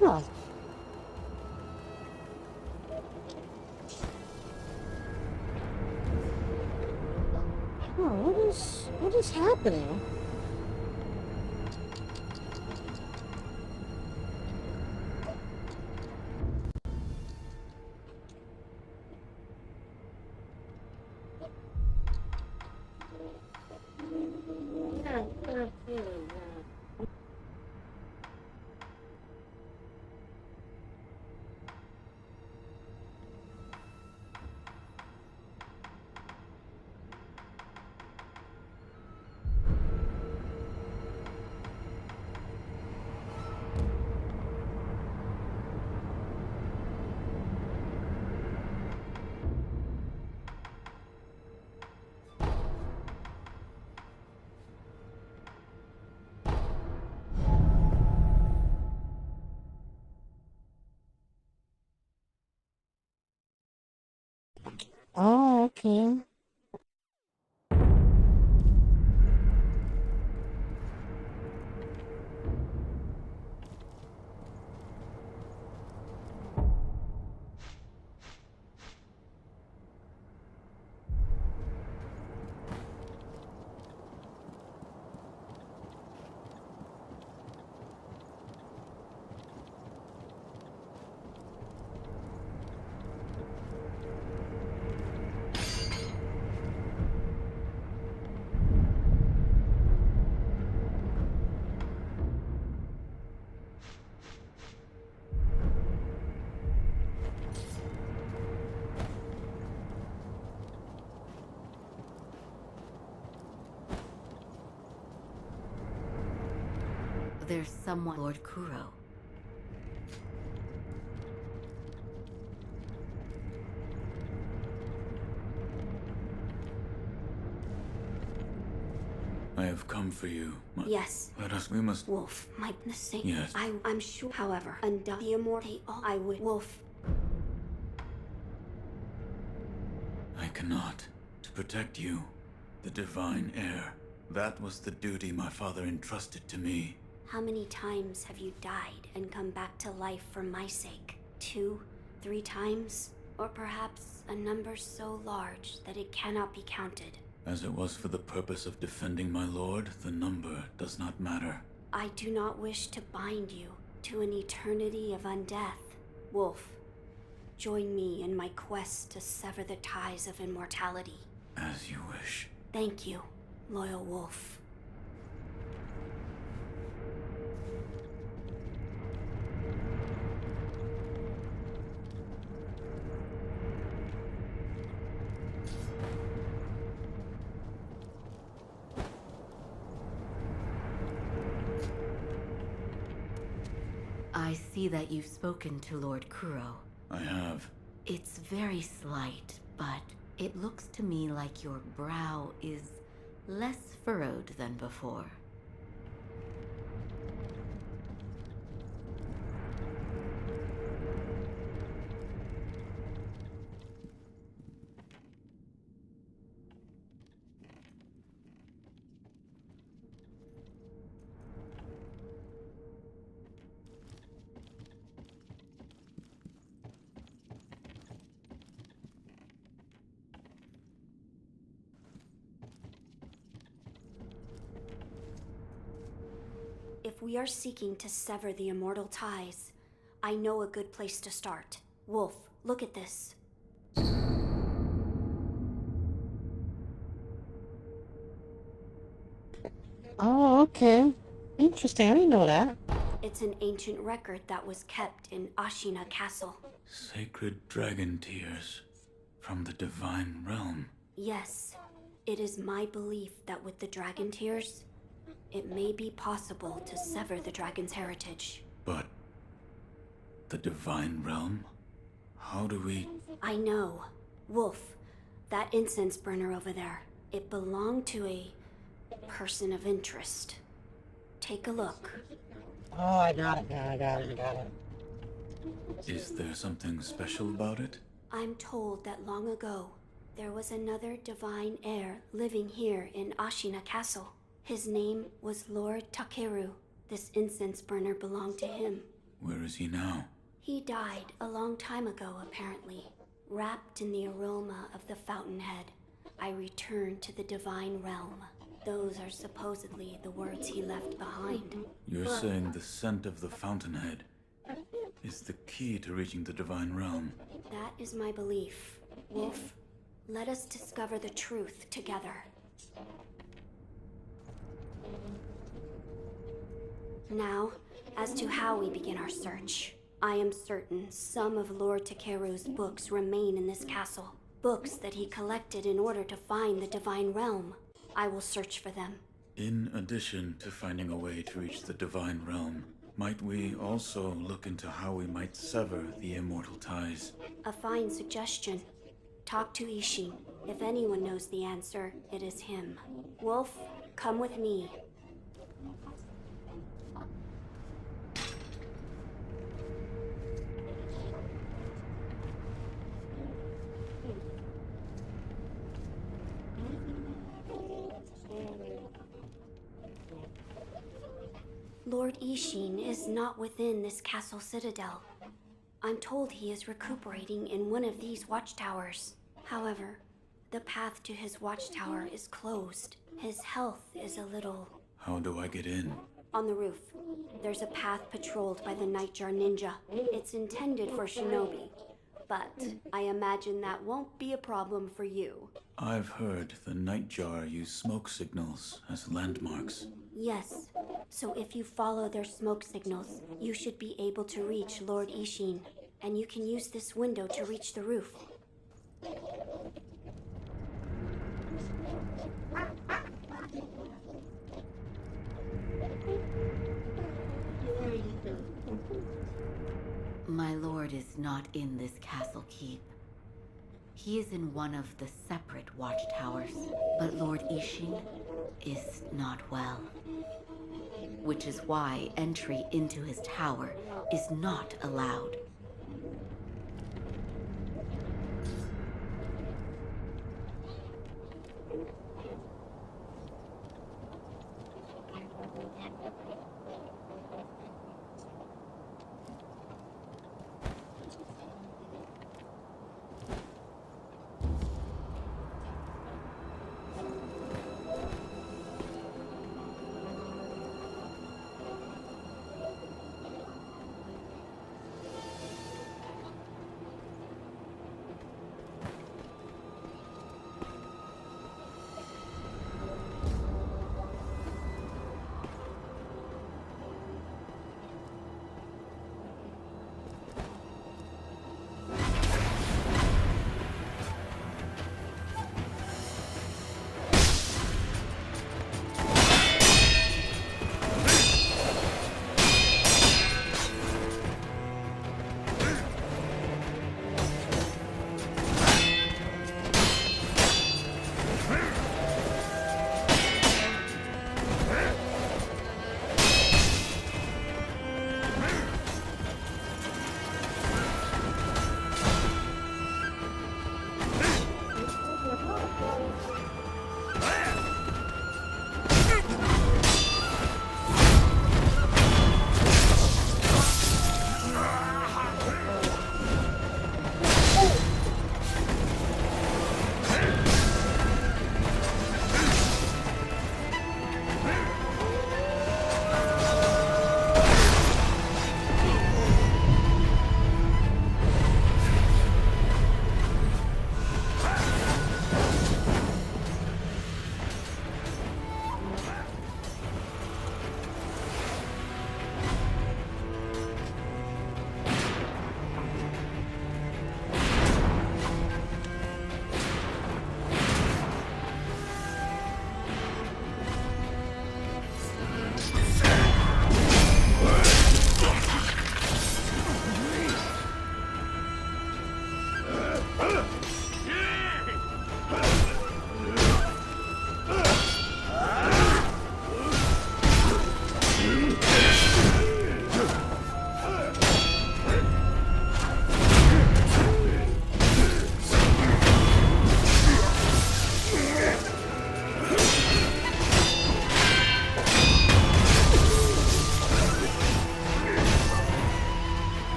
Huh. What is happening? Oh, okay. There's someone, Lord Kuro. I have come for you. Yes. We must... Wolf, my mistake. Yes. I'm sure, however, undone the immortal, I would. Wolf. I cannot. To protect you, the divine heir. That was the duty my father entrusted to me. How many times have you died and come back to life for my sake? 2, 3 times? Or perhaps a number so large that it cannot be counted? As it was for the purpose of defending my lord, the number does not matter. I do not wish to bind you to an eternity of undeath. Wolf, join me in my quest to sever the ties of immortality. As you wish. Thank you, loyal wolf. I see that you've spoken to Lord Kuro. I have. It's very slight, but it looks to me like your brow is less furrowed than before. If we are seeking to sever the immortal ties, I know a good place to start. Wolf, look at this. Oh, okay. Interesting. I didn't know that. It's an ancient record that was kept in Ashina Castle. Sacred dragon tears from the divine realm. Yes, it is my belief that with the dragon tears, it may be possible to sever the dragon's heritage. But the divine realm? How do we... I know. Wolf, that incense burner over there, it belonged to a person of interest. Take a look. Oh, I got it now. I got it. Is there something special about it? I'm told that long ago, there was another divine heir living here in Ashina Castle. His name was Lord Takeru. This incense burner belonged to him. Where is he now? He died a long time ago, apparently. Wrapped in the aroma of the fountainhead, I returned to the divine realm. Those are supposedly the words he left behind. You're saying the scent of the fountainhead is the key to reaching the divine realm. That is my belief. Wolf, let us discover the truth together. Now, as to how we begin our search. I am certain some of Lord Takeru's books remain in this castle. Books that he collected in order to find the divine realm. I will search for them. In addition to finding a way to reach the divine realm, might we also look into how we might sever the immortal ties? A fine suggestion. Talk to Ishin. If anyone knows the answer, it is him. Wolf, come with me. Lord Ishin is not within this castle citadel. I'm told he is recuperating in one of these watchtowers. However, the path to his watchtower is closed. His health is a little... How do I get in? On the roof, there's a path patrolled by the Nightjar Ninja. It's intended for shinobi, but I imagine that won't be a problem for you. I've heard the Nightjar use smoke signals as landmarks. Yes, so if you follow their smoke signals, you should be able to reach Lord Ishin, and you can use this window to reach the roof. My lord is not in this castle keep. He is in one of the separate watchtowers, but Lord Ishin is not well. Which is why entry into his tower is not allowed.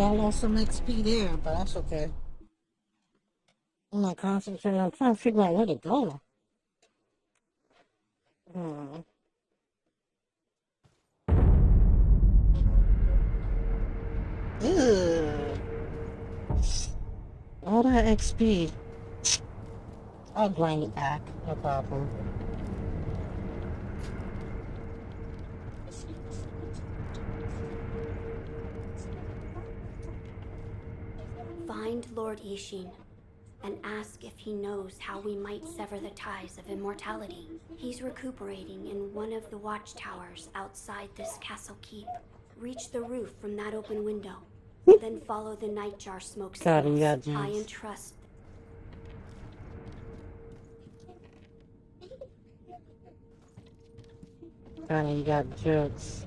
lost some XP there, but that's okay. I'm not concentrating. I'm trying to figure out where to go. Hmm. Ew. All that XP. I'll grind it back. No problem. Find Lord Ishin and ask if he knows how we might sever the ties of immortality. He's recuperating in one of the watchtowers outside this castle keep. Reach the roof from that open window, then follow the nightjar smoke God, you signals. got I juice. entrust. God, you got jokes.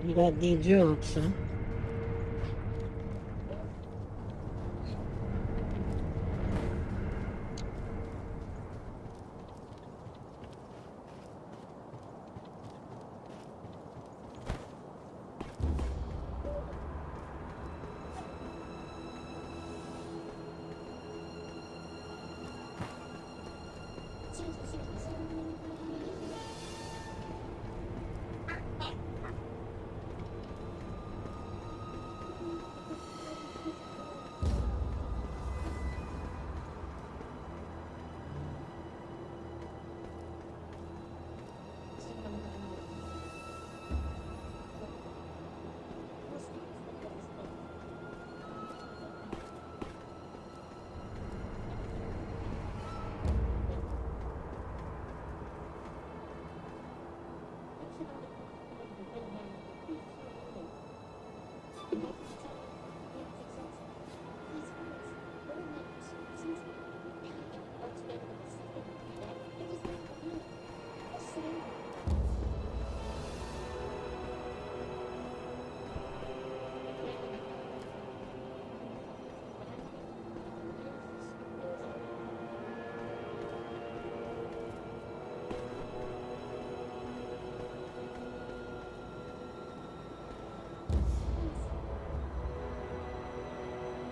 You got the jokes, huh?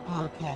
Okay.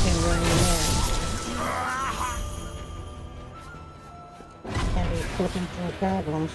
Can't run anymore. Can't be flipping through problems.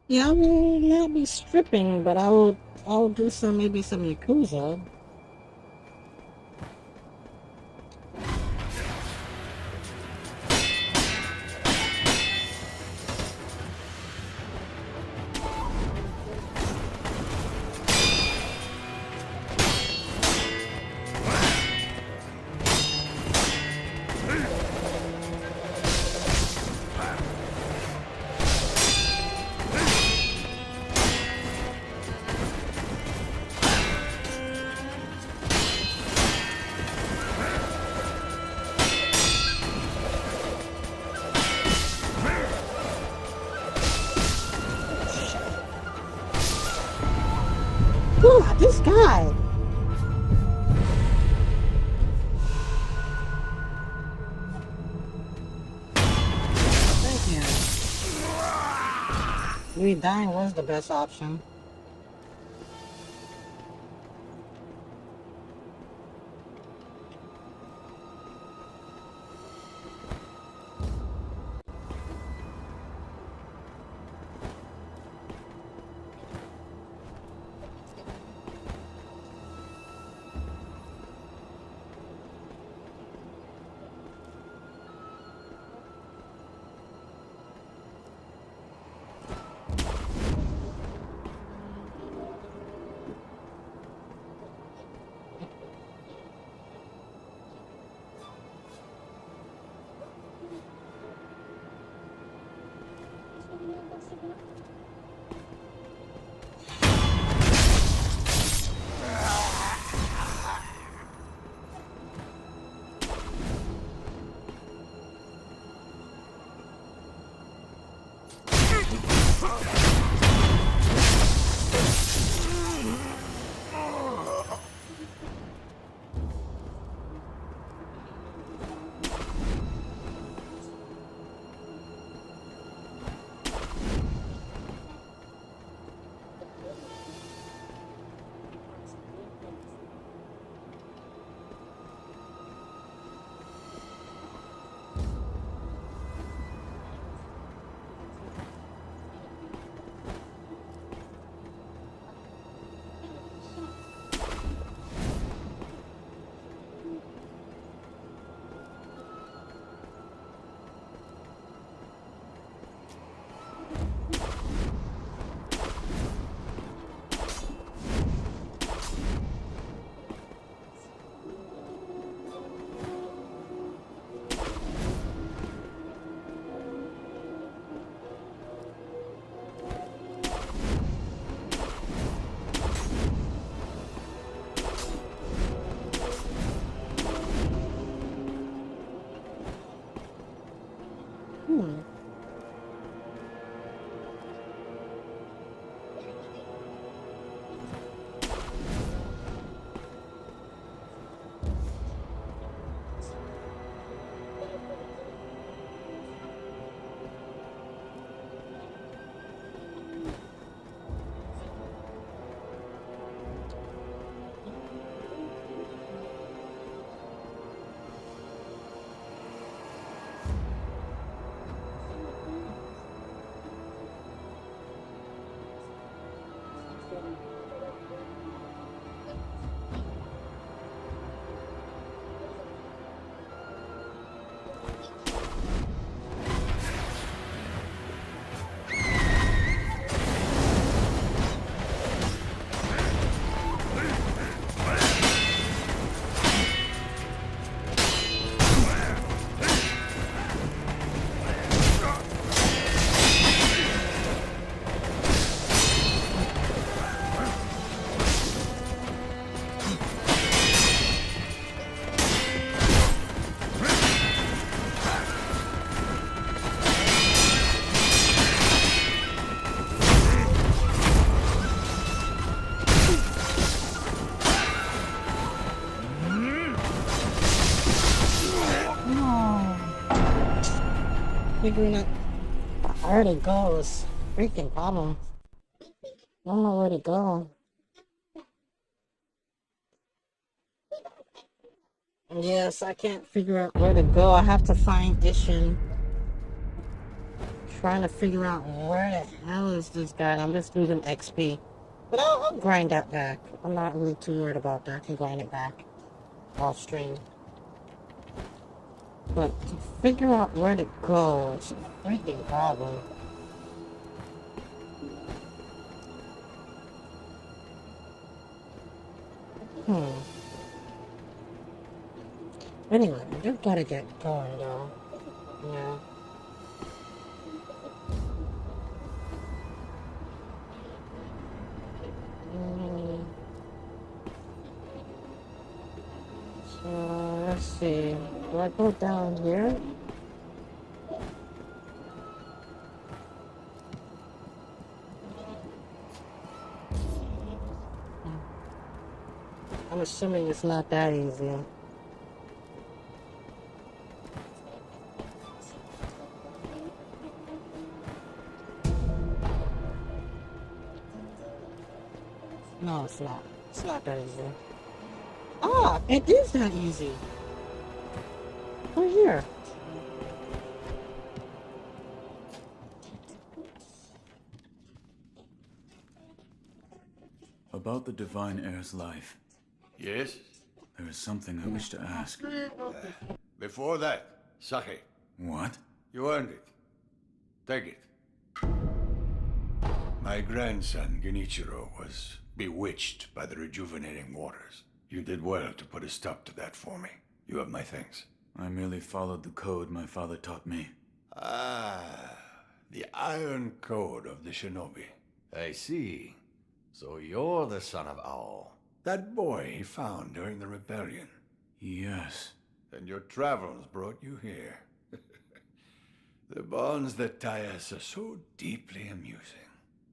Yeah, I will not be stripping, but I'll do some, maybe some Yakuza. Ooh, this guy. Thank you. Me dying was the best option. figuring out where to go is a freaking problem. I don't know where to go. Yes, I can't figure out where to go. I have to find Ishin. Trying to figure out where the hell is this guy. I'm just losing XP. But I'll grind that back. I'm not really too worried about that. I can grind it back off stream. But to figure out where to go, it's a freaking problem. Anyway, I just gotta get going though. Yeah. So, let's see. Do I go down here? I'm assuming it's not that easy. No, it's not. It's not that easy. Ah, it is that easy. We're here. About the Divine Heir's life, Yes? there is something I wish to ask. Before that, sake. What? You earned it. Take it. My grandson, Genichiro, was bewitched by the rejuvenating waters. You did well to put a stop to that for me. You have my thanks. I merely followed the code my father taught me. Ah, the Iron Code of the Shinobi. I see. So you're the son of Owl. That boy he found during the rebellion. Yes. And your travels brought you here. The bonds that tie us are so deeply amusing.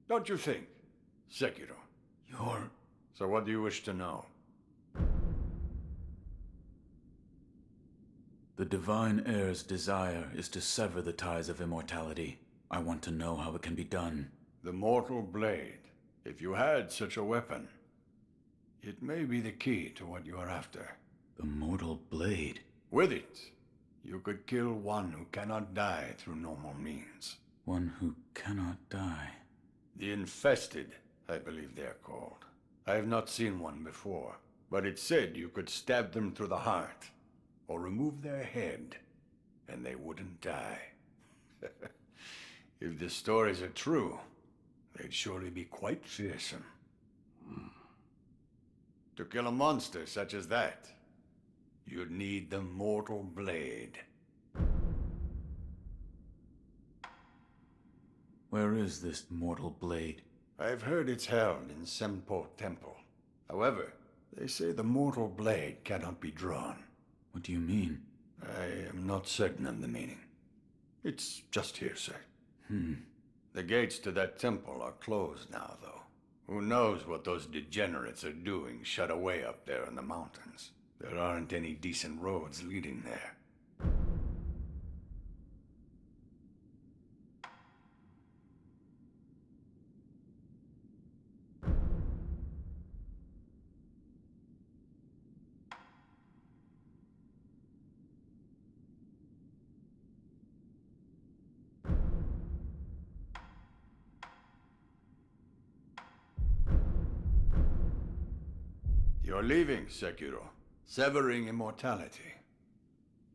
Don't you think, Sekiro? You're... So what do you wish to know? The Divine Heir's desire is to sever the ties of immortality. I want to know how it can be done. The Mortal Blade. If you had such a weapon, it may be the key to what you are after. The Mortal Blade? With it, you could kill one who cannot die through normal means. One who cannot die. The Infested, I believe they're called. I have not seen one before, but it said you could stab them through the heart, or remove their head, and they wouldn't die. If the stories are true, they'd surely be quite fearsome. To kill a monster such as that, you'd need the Mortal Blade. Where is this Mortal Blade? I've heard it's held in Senpo Temple. However, they say the Mortal Blade cannot be drawn. What do you mean? I am not certain of the meaning. It's just hearsay. The gates to that temple are closed now, though. Who knows what those degenerates are doing shut away up there in the mountains. There aren't any decent roads leading there. You're leaving, Sekiro. Severing immortality.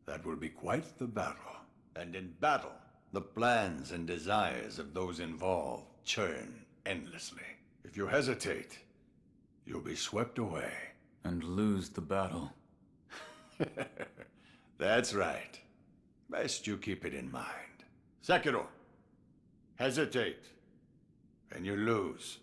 That will be quite the battle. And in battle, the plans and desires of those involved churn endlessly. If you hesitate, you'll be swept away. And lose the battle. That's right. Best you keep it in mind. Sekiro, hesitate, and you lose.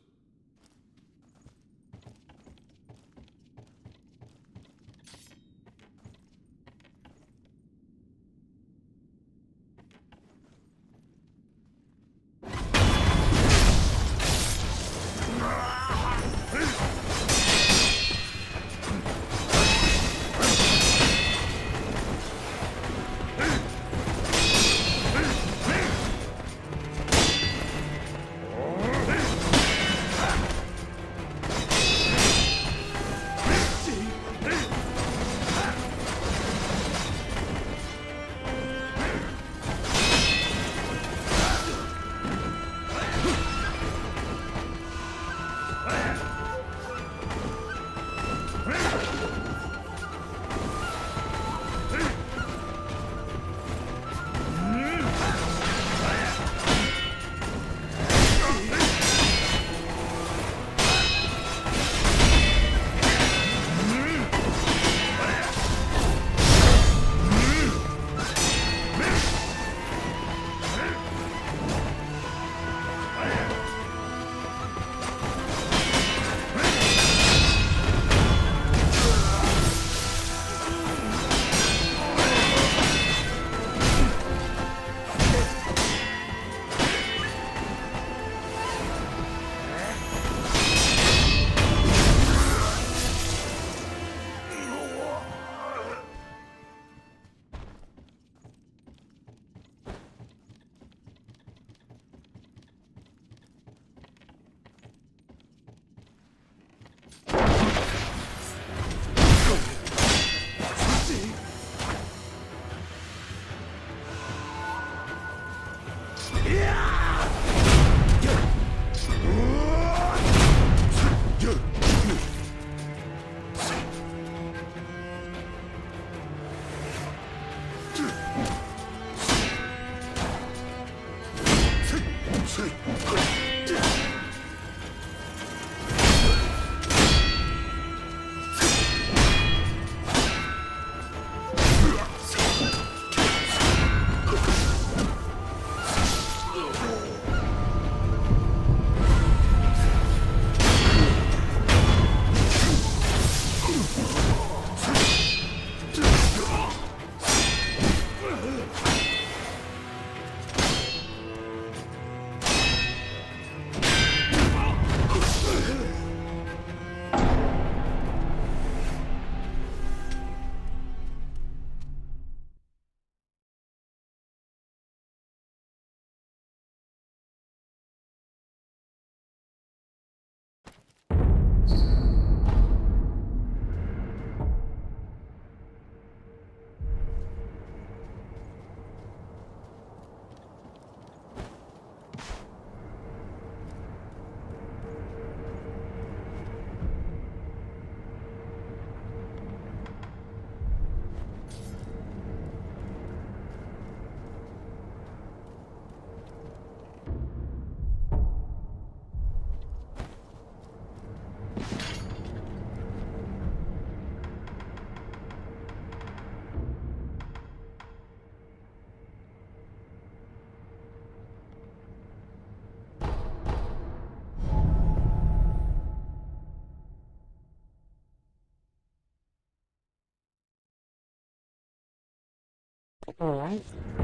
Alright. I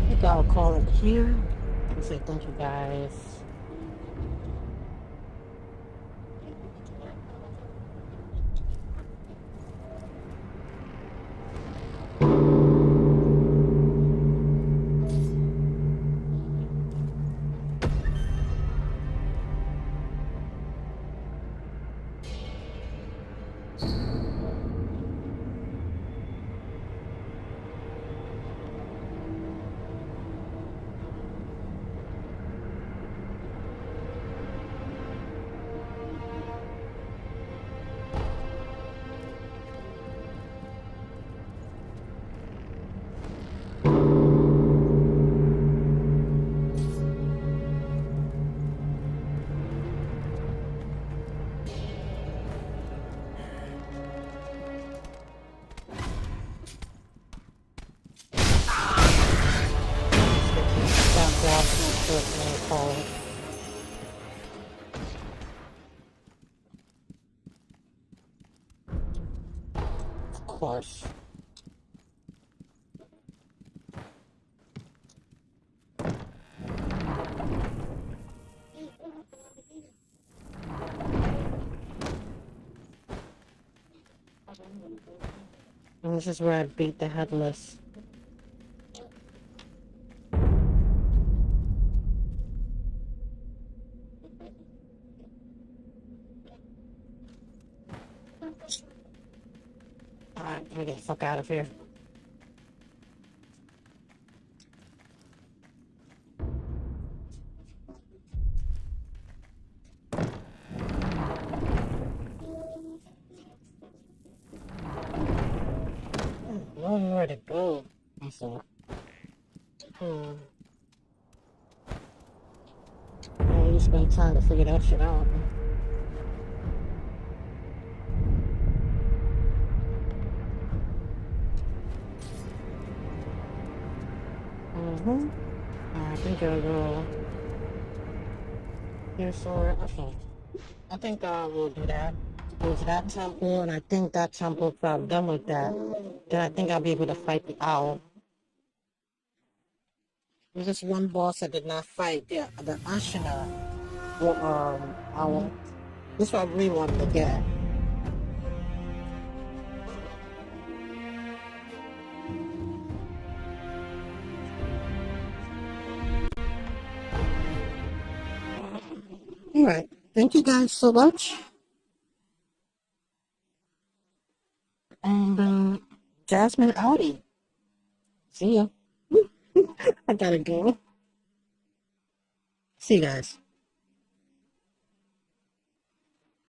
think I'll call it here. I'll say thank you guys. That boss is called. Of course. And this is where I beat the headless. Alright, let me get the fuck out of here. Nowhere to go. That's all. I just spent time to figure that shit out. I think I'll go here, so okay. I think we'll do that. Go to that temple, and I think that temple, if I'm done with that, then I think I'll be able to fight the owl. There's this one boss I did not fight, the Ashina owl. This is what I really wanted to get. Alright, thank you guys so much. And Jasmine Audi. See ya. I gotta go. See you guys.